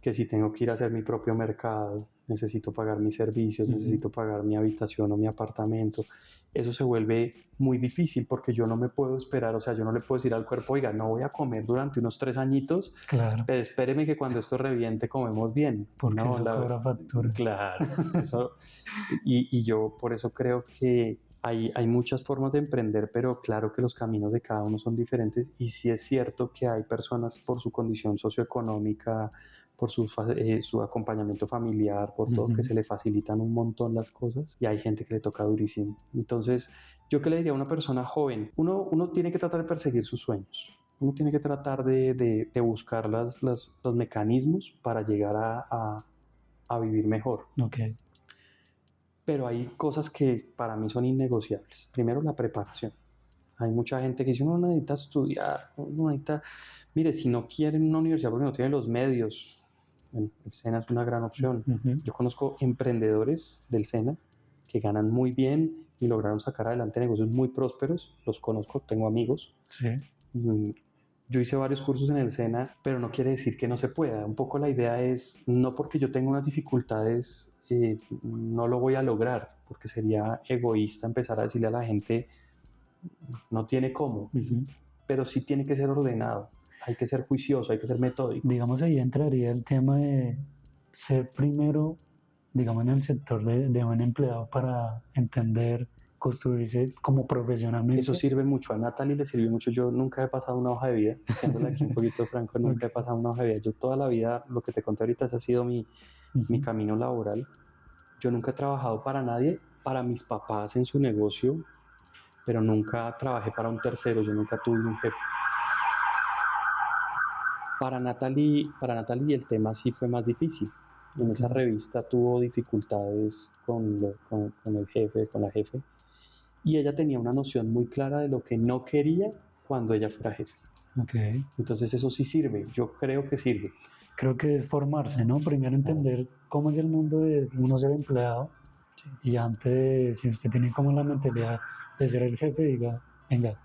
que si tengo que ir a hacer mi propio mercado, necesito pagar mis servicios, necesito pagar mi habitación o mi apartamento. Eso se vuelve muy difícil porque yo no me puedo esperar, o sea, yo no le puedo decir al cuerpo, oiga, no voy a comer durante unos 3 añitos, pero espéreme que cuando esto reviente comemos bien. Porque no, eso cobra factura. Claro, eso, y yo por eso creo que hay muchas formas de emprender, pero claro que los caminos de cada uno son diferentes, y sí es cierto que hay personas por su condición socioeconómica, por su acompañamiento familiar, por todo, que se le facilitan un montón las cosas, y hay gente que le toca durísimo. Entonces, ¿yo qué le diría a una persona joven? Uno tiene que tratar de perseguir sus sueños, uno tiene que tratar de buscar los mecanismos para llegar a vivir mejor. Pero hay cosas que para mí son innegociables. Primero, la preparación. Hay mucha gente que dice, uno necesita estudiar, uno necesita... Mire, si no quieren una universidad porque no tienen los medios, bueno, el SENA es una gran opción. Yo conozco emprendedores del SENA que ganan muy bien y lograron sacar adelante negocios muy prósperos. Los conozco, tengo amigos. Yo hice varios cursos en el SENA, pero no quiere decir que no se pueda. Un poco la idea es, no porque yo tenga unas dificultades, no lo voy a lograr, porque sería egoísta empezar a decirle a la gente, no tiene cómo, pero sí tiene que ser ordenado. Hay que ser juicioso, hay que ser metódico. Digamos, ahí entraría el tema de ser primero, digamos, en el sector de buen empleado para entender, construirse como profesionalmente. Eso sirve mucho, a Natalie le sirvió mucho. Yo nunca he pasado una hoja de vida, siéndole aquí un poquito franco, nunca he pasado una hoja de vida. Yo toda la vida, lo que te conté ahorita, ese ha sido mi camino laboral. Yo nunca he trabajado para nadie, para mis papás en su negocio, pero nunca trabajé para un tercero, yo nunca tuve un jefe. Para Natalie el tema sí fue más difícil. En esa revista tuvo dificultades con el jefe, con la jefe, y ella tenía una noción muy clara de lo que no quería cuando ella fuera jefe. Entonces eso sí sirve, yo creo que sirve. Creo que es formarse, ¿no? Primero entender cómo es el mundo de uno ser empleado, y antes, si usted tiene como la mentalidad de ser el jefe, diga, venga,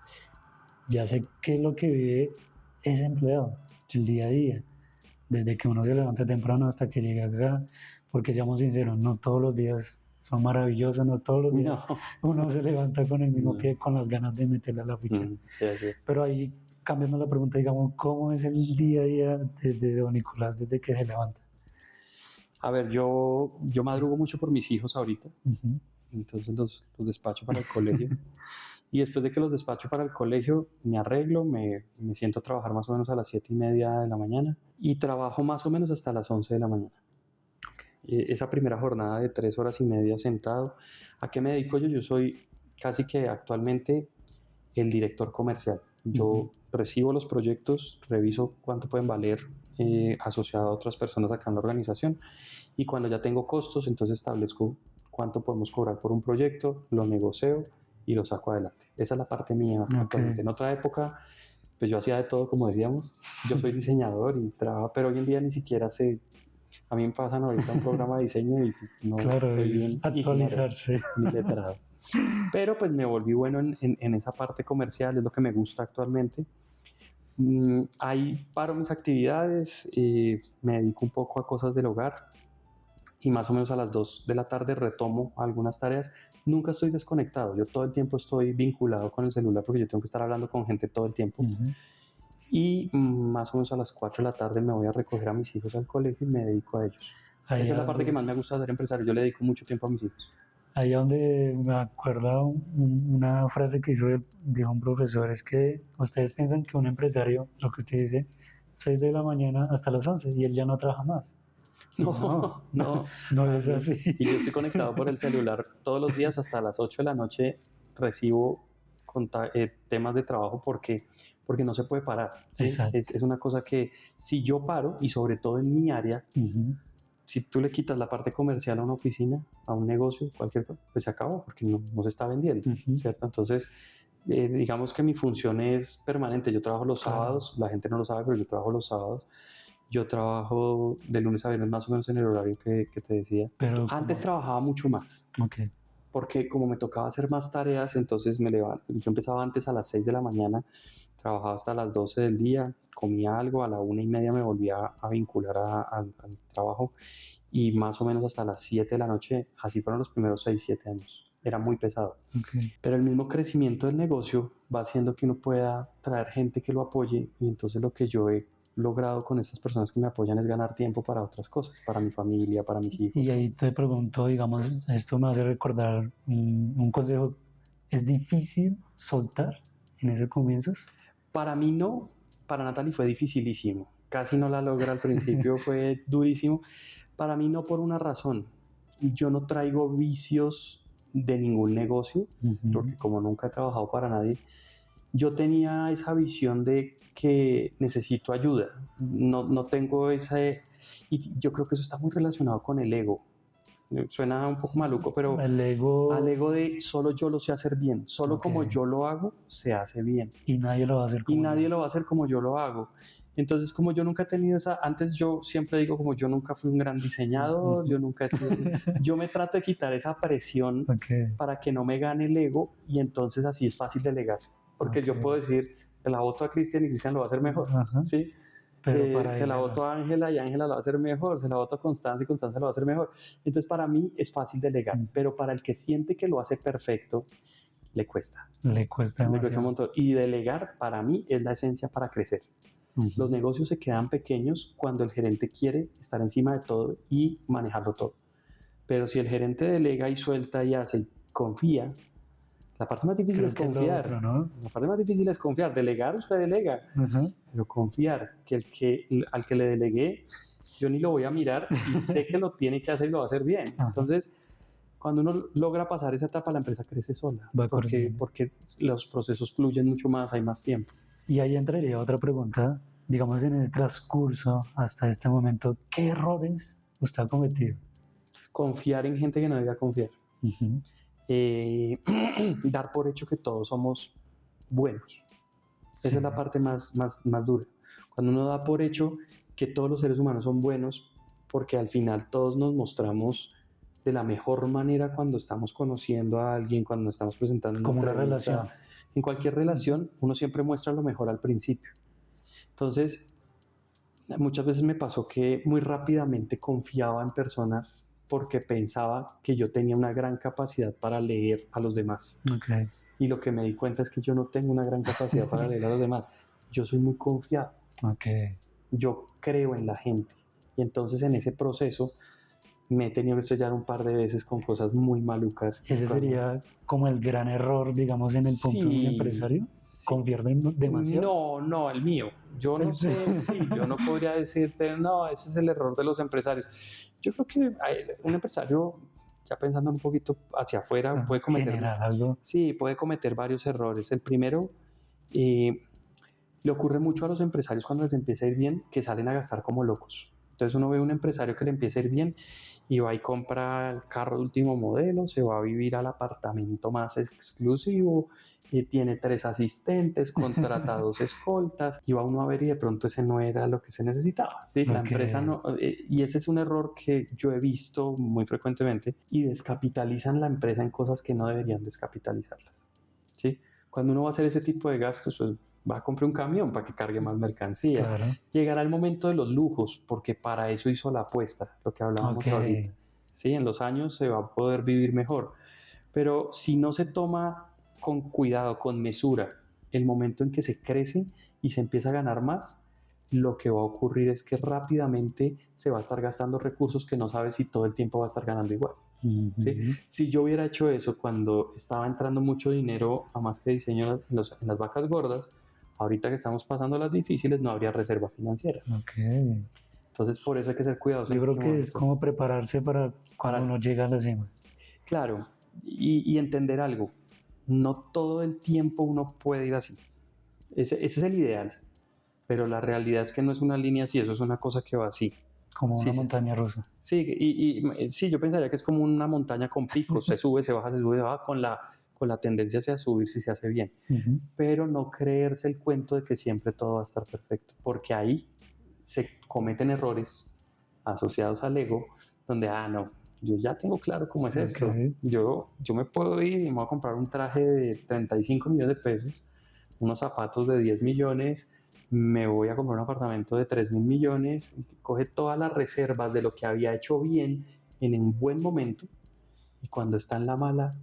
ya sé qué es lo que vive ese empleado, el día a día, desde que uno se levanta temprano hasta que llega acá, porque seamos sinceros, no todos los días son maravillosos, no todos los días uno se levanta con el mismo pie, con las ganas de meterle a la ficha. Sí, así es. Pero ahí, cambiando la pregunta, digamos, ¿cómo es el día a día desde don Nicolás, desde que se levanta? A ver, yo madrugo mucho por mis hijos ahorita, entonces los despacho para el colegio. Y después de que los despacho para el colegio, me arreglo, me siento a trabajar más o menos a las 7:30 de la mañana y trabajo más o menos hasta las 11 de la mañana. Esa primera jornada de 3 horas y media sentado. ¿A qué me dedico yo? Yo soy casi que actualmente el director comercial. Yo recibo los proyectos, reviso cuánto pueden valer asociado a otras personas acá en la organización, y cuando ya tengo costos, entonces establezco cuánto podemos cobrar por un proyecto, lo negocio y lo saco adelante. Esa es la parte mía actualmente. En otra época, pues yo hacía de todo, como decíamos. Yo soy diseñador y trabajo, pero hoy en día ni siquiera sé. A mí me pasan ahorita un programa de diseño y no soy bien actualizarse. Ni letrado. Pero pues me volví bueno en esa parte comercial, es lo que me gusta actualmente. Ahí paro mis actividades, me dedico un poco a cosas del hogar y más o menos a las 2 de la tarde retomo algunas tareas. Nunca estoy desconectado, yo todo el tiempo estoy vinculado con el celular porque yo tengo que estar hablando con gente todo el tiempo. y más o menos a las 4 de la tarde me voy a recoger a mis hijos al colegio y me dedico a ellos. Ahí Esa es la donde- parte que más me gusta de ser empresario, yo le dedico mucho tiempo a mis hijos. Ahí donde me acuerdo una frase que dijo un profesor, es que ustedes piensan que un empresario, lo que usted dice, 6 de la mañana hasta las 11 y él ya no trabaja más. Y No, no, no es así. Y yo estoy conectado por el celular todos los días hasta las 8 de la noche, recibo temas de trabajo porque no se puede parar. ¿Sí? Exacto. Es una cosa que si yo paro, y sobre todo en mi área, Ujú. si tú le quitas la parte comercial a una oficina, a un negocio, cualquier cosa, pues se acabó porque no se está vendiendo, Ujú. ¿cierto? Entonces, digamos que mi función es permanente. Yo trabajo los Claro. sábados, la gente no lo sabe, pero yo trabajo los sábados. Yo trabajo de lunes a viernes más o menos en el horario que te decía. Pero Antes trabajaba mucho más, Ok. porque como me tocaba hacer más tareas, entonces yo empezaba antes a las 6 de la mañana, trabajaba hasta las 12 del día, comía algo, a la 1:30 me volvía a vincular al trabajo y más o menos hasta las 7 de la noche, así fueron los primeros 6, 7 años. Era muy pesado. Ok. Pero el mismo crecimiento del negocio va haciendo que uno pueda traer gente que lo apoye y entonces lo que yo he logrado con estas personas que me apoyan es ganar tiempo para otras cosas, para mi familia, para mis hijos. Y ahí te pregunto, digamos, esto me hace recordar un consejo. ¿Es difícil soltar en esos comienzos? Para mí no, para Natalie fue dificilísimo. Casi no la logra al principio, fue durísimo. Para mí no por una razón. Yo no traigo vicios de ningún negocio, porque como nunca he trabajado para nadie, yo tenía esa visión de que necesito ayuda. No tengo ese... Y yo creo que eso está muy relacionado con el ego. Suena un poco maluco, pero El ego al ego de solo yo lo sé hacer bien. Solo como Ok. yo lo hago, se hace bien. y nadie lo va a hacer Y como nadie yo. lo va a hacer como yo lo hago. Entonces, como yo nunca he tenido esa, antes yo siempre digo como yo nunca fui un gran diseñador, yo nunca he sido, yo me trato de quitar esa presión Ok. para que no me gane el ego y entonces así es fácil delegar. Porque yo Ok. puedo decir, se la voto a Cristian y Cristian lo va a hacer mejor, Ajá. ¿sí? Pero para se la ella voto no. a Ángela y Ángela lo va a hacer mejor, se la voto a Constanza y Constanza lo va a hacer mejor. Entonces para mí es fácil delegar, pero para el que siente que lo hace perfecto, le cuesta. Le cuesta Le cuesta un demasiado. montón. Y delegar para mí es la esencia para crecer. Ujú. Los negocios se quedan pequeños cuando el gerente quiere estar encima de todo y manejarlo todo. Pero si el gerente delega y suelta y hace y confía, la parte más difícil Creo es que es lo confiar. otro, ¿no? La parte más difícil es confiar. Delegar, usted delega, Ajá. pero confiar que al que le delegué, yo ni lo voy a mirar y sé que lo tiene que hacer y lo va a hacer bien. Ajá. Entonces, cuando uno logra pasar esa etapa, la empresa crece sola, Va porque corriendo. los procesos fluyen mucho más, hay más tiempo. Y ahí entraría otra pregunta, digamos, en el transcurso hasta este momento, ¿qué errores usted ha cometido? Confiar en gente que no debe confiar. Ujú. Dar por hecho que todos somos buenos. Esa Sí. es la parte más dura. Cuando uno da por hecho que todos los seres humanos son buenos, porque al final todos nos mostramos de la mejor manera cuando estamos conociendo a alguien, cuando nos estamos presentando Como una entrevista. relación. En cualquier relación, uno siempre muestra lo mejor al principio. Entonces, muchas veces me pasó que muy rápidamente confiaba en personas porque pensaba que yo tenía una gran capacidad para leer a los demás. Ok. Y lo que me di cuenta es que yo no tengo una gran capacidad para leer a los demás. Yo soy muy confiado. Ok. Yo creo en la gente. Y entonces en ese proceso me he tenido que estrellar un par de veces con cosas muy malucas. Ese sería como el gran error, digamos, en el punto de un Sí, empresario, sí. confiar demasiado. No, el mío. Yo no sé, sí, yo no podría decirte, no, ese es el error de los empresarios. Yo creo que un empresario, ya pensando un poquito hacia afuera, puede cometer, General, algo. sí, puede cometer varios errores. El primero, le ocurre mucho a los empresarios cuando les empieza a ir bien, que salen a gastar como locos. Entonces uno ve un empresario que le empieza a ir bien y va y compra el carro de último modelo, se va a vivir al apartamento más exclusivo, y tiene 3 asistentes, contrata 2 escoltas, y va uno a ver y de pronto ese no era lo que se necesitaba, ¿sí? La Ok. empresa no, y ese es un error que yo he visto muy frecuentemente, y descapitalizan la empresa en cosas que no deberían descapitalizarlas, ¿sí? Cuando uno va a hacer ese tipo de gastos, pues va a comprar un camión para que cargue más mercancía. Claro. Llegará el momento de los lujos, porque para eso hizo la apuesta, lo que hablábamos Ok. ahorita. Sí, en los años se va a poder vivir mejor. Pero si no se toma con cuidado, con mesura, el momento en que se crece y se empieza a ganar más, lo que va a ocurrir es que rápidamente se va a estar gastando recursos que no sabes si todo el tiempo va a estar ganando igual. ¿Sí? Si yo hubiera hecho eso cuando estaba entrando mucho dinero a Más que Diseño en las vacas gordas, ahorita que estamos pasando las difíciles no habría reserva financiera. Entonces por eso hay que ser cuidadosos. Yo creo que es como prepararse para cuando uno llega a la cima. Claro, y entender algo, no todo el tiempo uno puede ir así. Ese es el ideal, pero la realidad es que no es una línea así, eso es una cosa que va así. Como una montaña rusa. Sí, sí, yo pensaría que es como una montaña con picos, se sube, se baja, se sube, se baja, con la tendencia hacia subir si se hace bien. Pero no creerse el cuento de que siempre todo va a estar perfecto, porque ahí se cometen errores asociados al ego, donde, no, yo ya tengo claro cómo es esto. Yo me puedo ir y me voy a comprar un traje de 35 millones de pesos, unos zapatos de 10 millones, me voy a comprar un apartamento de 3.000 millones, coge todas las reservas de lo que había hecho bien en un buen momento, y cuando está en la mala,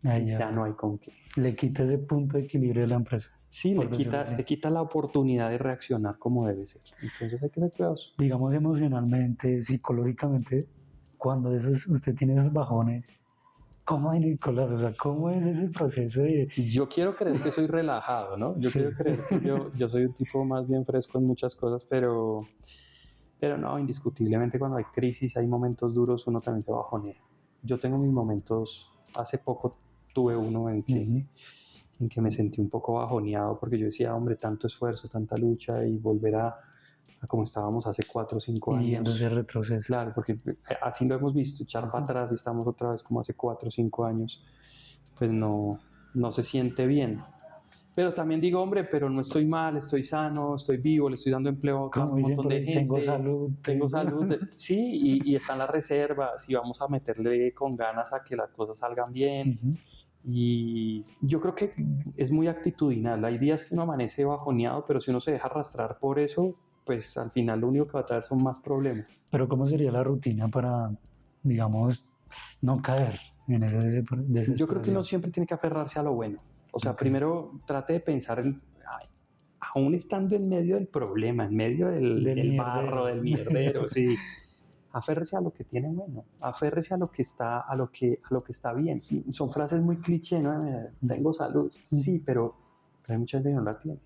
ya no hay con qué. Le quita ese punto de equilibrio de la empresa. Sí, le quita la oportunidad de reaccionar como debe ser. Entonces hay que ser cuidadosos. Digamos emocionalmente, psicológicamente, cuando usted tiene esos bajones, ¿cómo es, Nicolás? O sea, ¿cómo es ese proceso de...? Yo quiero creer que soy relajado, ¿no? Yo quiero creer que yo soy un tipo más bien fresco en muchas cosas, pero no, indiscutiblemente cuando hay crisis, hay momentos duros, uno también se bajonea. Yo tengo mis momentos, hace poco tuve uno en que me sentí un poco bajoneado porque yo decía, hombre, tanto esfuerzo, tanta lucha y volver a como estábamos hace 4 o 5 años. Y viendo ese retroceso. Claro, porque así lo hemos visto, echar para atrás y estamos otra vez como hace 4 o 5 años, pues no se siente bien. Pero también digo, hombre, pero no estoy mal, estoy sano, estoy vivo, le estoy dando empleo a un montón de gente. Tengo salud. Sí, y están las reservas y vamos a meterle con ganas a que las cosas salgan bien. Y yo creo que es muy actitudinal. Hay días que uno amanece bajoneado, pero si uno se deja arrastrar por eso, pues al final lo único que va a traer son más problemas. Pero ¿cómo sería la rutina para, digamos, no caer en ese Yo creo que uno siempre tiene que aferrarse a lo bueno. O sea, primero trate de pensar aún estando en medio del problema, en medio del barro, del mierdero, sí. Aférrese a lo que tiene bueno, aférrese a lo que está bien. Son frases muy cliché, ¿no? Tengo salud, sí, pero hay mucha gente que no la tiene.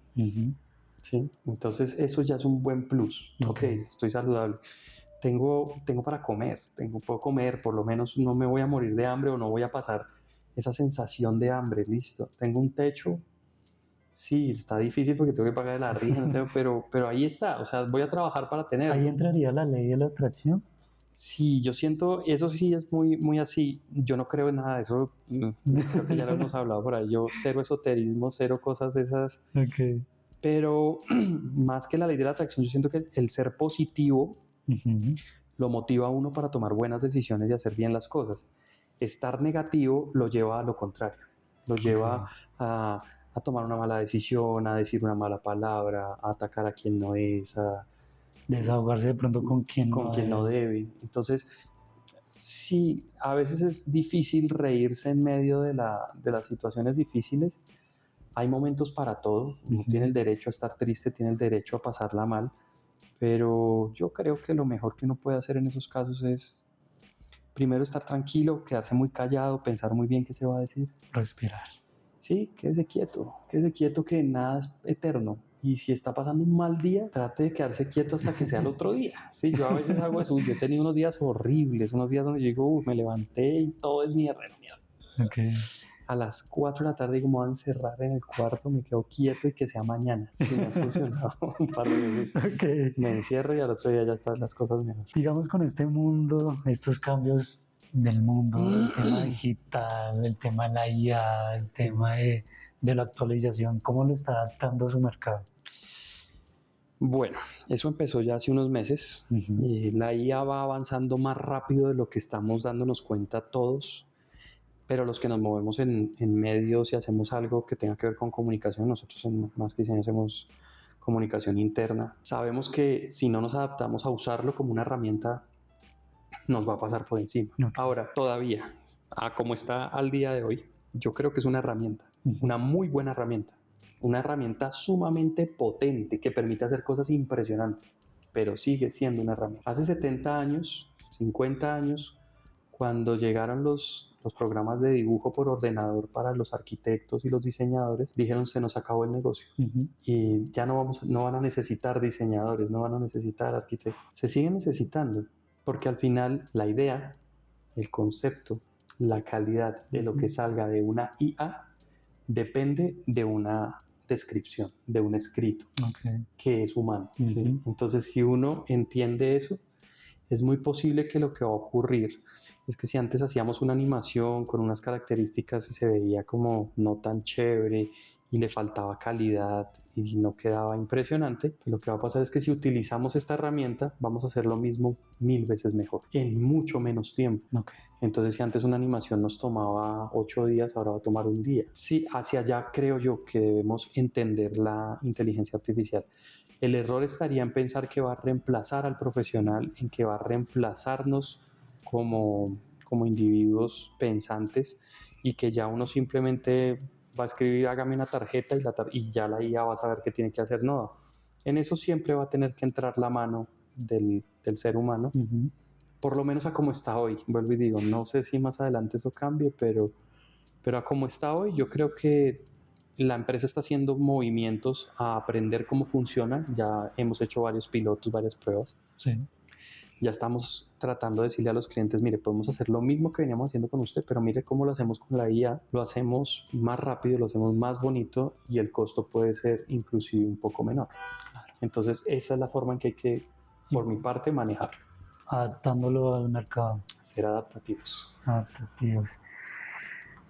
¿Sí? Entonces eso ya es un buen plus. Ok, estoy saludable. Tengo para comer, puedo comer, por lo menos no me voy a morir de hambre o no voy a pasar esa sensación de hambre, listo. Tengo un techo, sí, está difícil porque tengo que pagar el arriendo, pero ahí está, o sea, voy a trabajar para tenerlo. ¿Ahí entraría la ley de la atracción? Sí, yo siento, eso sí es muy, muy así. Yo no creo en nada de eso, creo que ya lo hemos hablado por ahí. Yo cero esoterismo, cero cosas de esas. Pero más que la ley de la atracción, yo siento que el ser positivo lo motiva a uno para tomar buenas decisiones y hacer bien las cosas. Estar negativo lo lleva a lo contrario, lo lleva a tomar una mala decisión, a decir una mala palabra, a atacar a quien no es, a desahogarse de pronto con quien no debe. Entonces, sí, a veces es difícil reírse en medio de las situaciones difíciles. Hay momentos para todo, uno tiene el derecho a estar triste, tiene el derecho a pasarla mal, pero yo creo que lo mejor que uno puede hacer en esos casos es primero estar tranquilo, quedarse muy callado, pensar muy bien qué se va a decir. Respirar. Sí, quédese quieto que nada es eterno. Y si está pasando un mal día, trate de quedarse quieto hasta que sea el otro día. Sí, yo a veces hago eso. Yo he tenido unos días horribles, unos días donde yo digo, me levanté y todo es mierda. A las 4 de la tarde digo, me voy a encerrar en el cuarto, me quedo quieto y que sea mañana. Y me ha funcionado un par de veces. Me encierro y al otro día ya están las cosas mejor. Digamos, con este mundo, estos cambios del mundo, el tema digital, el tema de la IA, el tema de la actualización, ¿cómo lo está adaptando a su mercado? Bueno, eso empezó ya hace unos meses. La IA va avanzando más rápido de lo que estamos dándonos cuenta todos, pero los que nos movemos en medios y hacemos algo que tenga que ver con comunicación, nosotros en Más que Diseño hacemos comunicación interna, sabemos que si no nos adaptamos a usarlo como una herramienta, nos va a pasar por encima. Ahora, todavía, como está al día de hoy, yo creo que es una herramienta, una muy buena herramienta, una herramienta sumamente potente que permite hacer cosas impresionantes, pero sigue siendo una herramienta. Hace 70 años, 50 años, cuando llegaron los programas de dibujo por ordenador para los arquitectos y los diseñadores, dijeron se nos acabó el negocio y ya no van a necesitar diseñadores, no van a necesitar arquitectos. Se siguen necesitando porque al final la idea, el concepto, la calidad de lo que salga de una IA depende de una descripción, de un escrito que es humano. ¿Sí? Entonces, si uno entiende eso, es muy posible que lo que va a ocurrir es que si antes hacíamos una animación con unas características y se veía como no tan chévere y le faltaba calidad y no quedaba impresionante, pues lo que va a pasar es que si utilizamos esta herramienta vamos a hacer lo mismo 1000 veces mejor, en mucho menos tiempo. Entonces, si antes una animación nos tomaba 8 días, ahora va a tomar un día. Sí, hacia allá creo yo que debemos entender la inteligencia artificial. El error estaría en pensar que va a reemplazar al profesional, en que va a reemplazarnos como individuos pensantes y que ya uno simplemente va a escribir hágame una tarjeta y ya la IA va a saber qué tiene que hacer. No, en eso siempre va a tener que entrar la mano del ser humano, por lo menos a como está hoy. Vuelvo y digo, no sé si más adelante eso cambie, pero a como está hoy yo creo que la empresa está haciendo movimientos a aprender cómo funciona. Ya hemos hecho varios pilotos, varias pruebas. Sí. Ya estamos tratando de decirle a los clientes, mire, podemos hacer lo mismo que veníamos haciendo con usted, pero mire cómo lo hacemos con la IA, lo hacemos más rápido, lo hacemos más bonito y el costo puede ser inclusive un poco menor. Entonces, esa es la forma en que hay que, por mi parte, manejarlo. Adaptándolo al mercado. Ser adaptativos. Adaptativos.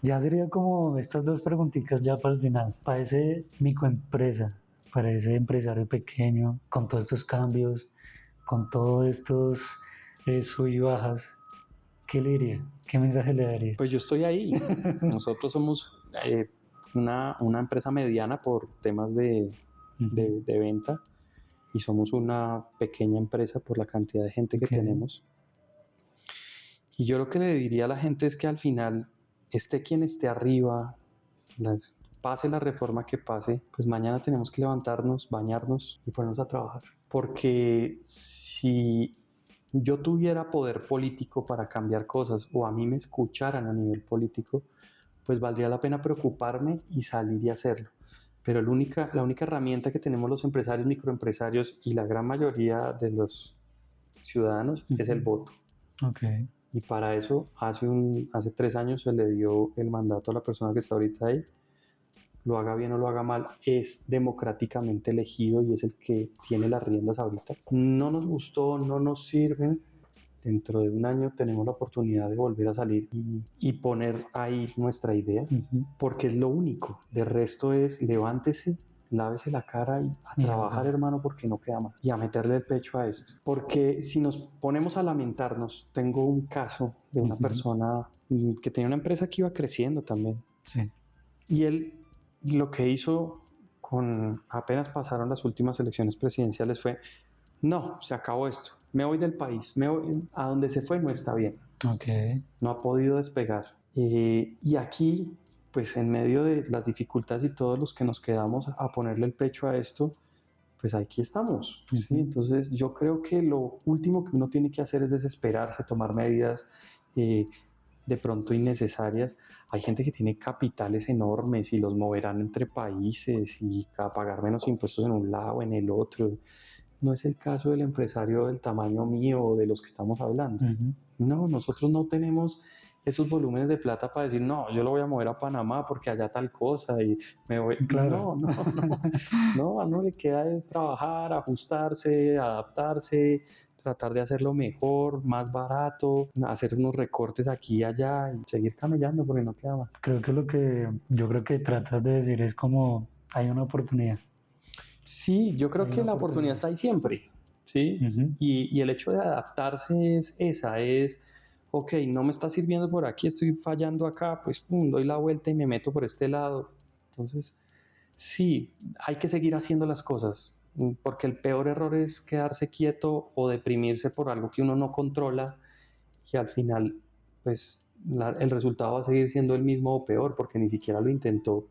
Ya sería como estas dos preguntitas ya para el final. Para ese microempresa, para ese empresario pequeño, con todos estos cambios, con todos estos sub y bajas, ¿qué le diría? ¿Qué mensaje le daría? Pues yo estoy ahí. Nosotros somos una empresa mediana por temas de venta y somos una pequeña empresa por la cantidad de gente que tenemos. Y yo lo que le diría a la gente es que al final, esté quien esté arriba, pase la reforma que pase, pues mañana tenemos que levantarnos, bañarnos y ponernos a trabajar. Porque si yo tuviera poder político para cambiar cosas o a mí me escucharan a nivel político, pues valdría la pena preocuparme y salir y hacerlo. Pero la única herramienta que tenemos los empresarios, microempresarios y la gran mayoría de los ciudadanos es el voto. Y para eso hace 3 años se le dio el mandato a la persona que está ahorita ahí. Lo haga bien o lo haga mal, es democráticamente elegido y es el que tiene las riendas ahorita. No nos gustó, no nos sirve. Dentro de 1 año tenemos la oportunidad de volver a salir y poner ahí nuestra idea, porque es lo único. De resto es levántese, lávese la cara y a trabajar, hermano, porque no queda más. Y a meterle el pecho a esto. Porque si nos ponemos a lamentarnos, tengo un caso de una persona que tenía una empresa que iba creciendo también. Sí. Y él lo que hizo apenas pasaron las últimas elecciones presidenciales fue, no, se acabó esto, me voy del país, a donde se fue no está bien. No ha podido despegar. Y aquí, pues en medio de las dificultades y todos los que nos quedamos a ponerle el pecho a esto, pues aquí estamos. ¿Sí? Entonces yo creo que lo último que uno tiene que hacer es desesperarse, tomar medidas de pronto innecesarias. Hay gente que tiene capitales enormes y los moverán entre países y a pagar menos impuestos en un lado o en el otro. No es el caso del empresario del tamaño mío o de los que estamos hablando. No, nosotros no tenemos esos volúmenes de plata para decir, no, yo lo voy a mover a Panamá porque allá tal cosa y me voy. Claro. No, a uno le queda es trabajar, ajustarse, adaptarse, tratar de hacerlo mejor, más barato, hacer unos recortes aquí y allá y seguir camellando porque no queda más. Creo que yo creo que tratas de decir es como hay una oportunidad. Sí, yo creo que la oportunidad está ahí siempre, ¿sí? Y el hecho de adaptarse es, ok, no me está sirviendo por aquí, estoy fallando acá, pues pum, doy la vuelta y me meto por este lado. Entonces, sí, hay que seguir haciendo las cosas, porque el peor error es quedarse quieto o deprimirse por algo que uno no controla y al final, pues, el resultado va a seguir siendo el mismo o peor, porque ni siquiera lo intentó.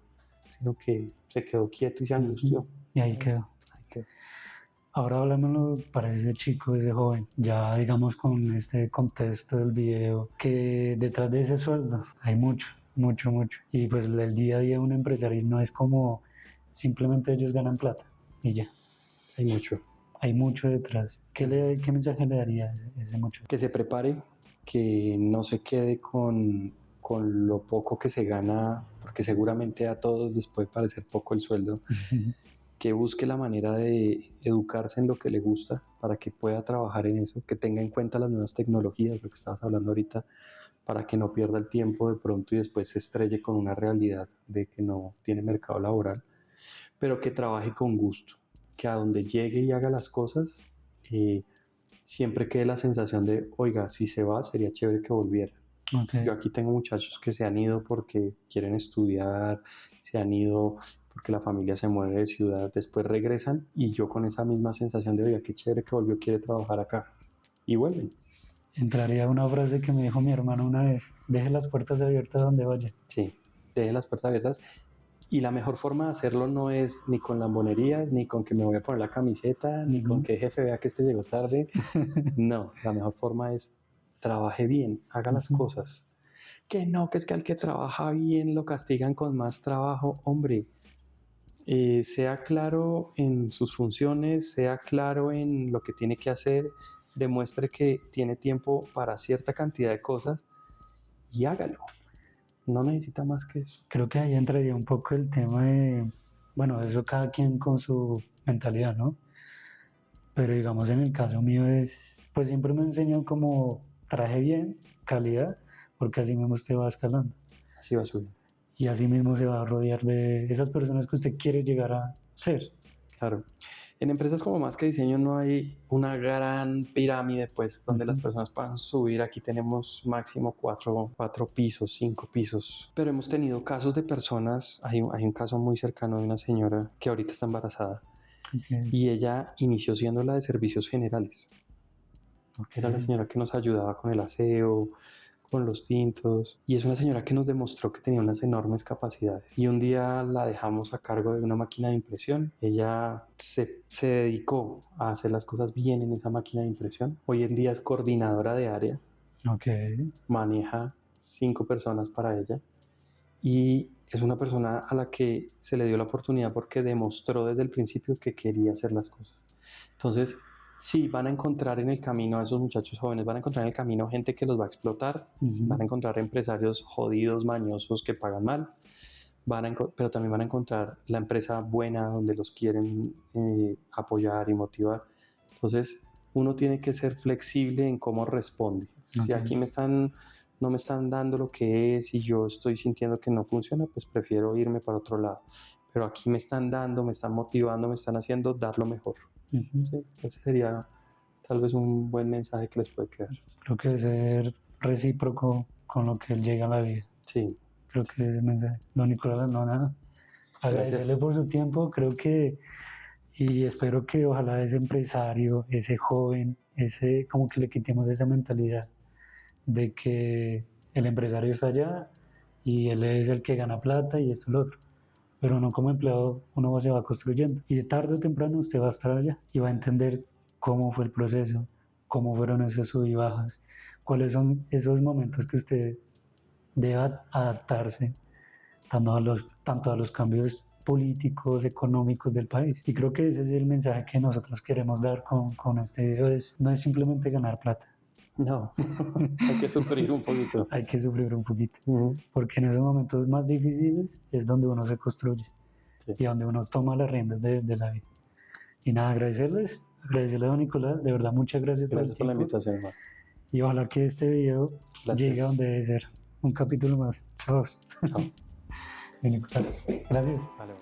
sino que se quedó quieto y se angustió. Y ahí quedó. Ahora hablámoslo para ese chico, ese joven, ya digamos con este contexto del video, que detrás de ese sueldo hay mucho. Y pues el día a día de un empresario no es como simplemente ellos ganan plata y ya. Hay mucho detrás. ¿Qué mensaje le daría a ese muchacho? Que se prepare, que no se quede con lo poco que se gana, porque seguramente a todos les puede parecer poco el sueldo. Que busque la manera de educarse en lo que le gusta para que pueda trabajar en eso, que tenga en cuenta las nuevas tecnologías, lo que estabas hablando ahorita, para que no pierda el tiempo de pronto y después se estrelle con una realidad de que no tiene mercado laboral, pero que trabaje con gusto, que a donde llegue y haga las cosas, siempre quede la sensación de, oiga, si se va, sería chévere que volviera. Okay. Yo aquí tengo muchachos que se han ido porque quieren estudiar, se han ido porque la familia se mueve de ciudad, después regresan y yo con esa misma sensación de, oiga, qué chévere que volvió, quiere trabajar acá, y vuelven. Entraría una frase que me dijo mi hermano una vez: deje las puertas abiertas donde vaya. Sí, deje las puertas abiertas, y la mejor forma de hacerlo no es ni con lambonerías, ni con que me voy a poner la camiseta, ni con que el jefe vea que este llegó tarde. No, la mejor forma es trabaje bien, haga las cosas. Que no, que es que al que trabaja bien lo castigan con más trabajo. Hombre, sea claro en sus funciones, sea claro en lo que tiene que hacer, demuestre que tiene tiempo para cierta cantidad de cosas y hágalo. No necesita más que eso. Creo que ahí entraría un poco el tema de, bueno, eso cada quien con su mentalidad, ¿no? Pero digamos en el caso mío es, pues siempre me enseñan como traje bien, calidad, porque así mismo usted va escalando. Así va a subir. Y así mismo se va a rodear de esas personas que usted quiere llegar a ser. Claro. En empresas como Más que Diseño no hay una gran pirámide, pues, donde las personas puedan subir. Aquí tenemos máximo 4 pisos, 5 pisos. Pero hemos tenido casos de personas, hay un caso muy cercano de una señora que ahorita está embarazada. Okay. Y ella inició siendo la de servicios generales. Okay. Era la señora que nos ayudaba con el aseo, con los tintos, y es una señora que nos demostró que tenía unas enormes capacidades. Y un día la dejamos a cargo de una máquina de impresión. Ella se dedicó a hacer las cosas bien en esa máquina de impresión. Hoy en día es coordinadora de área. Okay. Maneja 5 personas para ella y es una persona a la que se le dio la oportunidad porque demostró desde el principio que quería hacer las cosas. Entonces, sí, van a encontrar en el camino a esos muchachos jóvenes, van a encontrar en el camino gente que los va a explotar, van a encontrar empresarios jodidos, mañosos, que pagan mal, pero también van a encontrar la empresa buena donde los quieren apoyar y motivar. Entonces, uno tiene que ser flexible en cómo responde. Si aquí no me están dando lo que es y yo estoy sintiendo que no funciona, pues prefiero irme para otro lado. Pero aquí me están dando, me están motivando, me están haciendo dar lo mejor. ¿Sí? Ese sería tal vez un buen mensaje que les puede quedar. Creo que es ser recíproco con lo que él llega a la vida. Sí. Creo que ese es el mensaje. Don Nicolás, no, nada. Agradecerle por su tiempo, creo que, y espero que ojalá ese empresario, ese joven, como que le quitemos esa mentalidad de que el empresario está allá y él es el que gana plata y esto y lo otro. Pero no, como empleado uno se va construyendo y de tarde o temprano usted va a estar allá y va a entender cómo fue el proceso, cómo fueron esos sub y bajas, cuáles son esos momentos que usted debe adaptarse tanto a los cambios políticos, económicos del país. Y creo que ese es el mensaje que nosotros queremos dar con este video, no es simplemente ganar plata. No, hay que sufrir un poquito. Hay que sufrir un poquito, porque en esos momentos más difíciles es donde uno se construye y donde uno toma las riendas de la vida. Y nada, agradecerle a don Nicolás, de verdad muchas gracias por la invitación, hermano. Y ojalá que este video llegue a donde debe ser. Un capítulo más. Chao. Nicolás, gracias. Vale.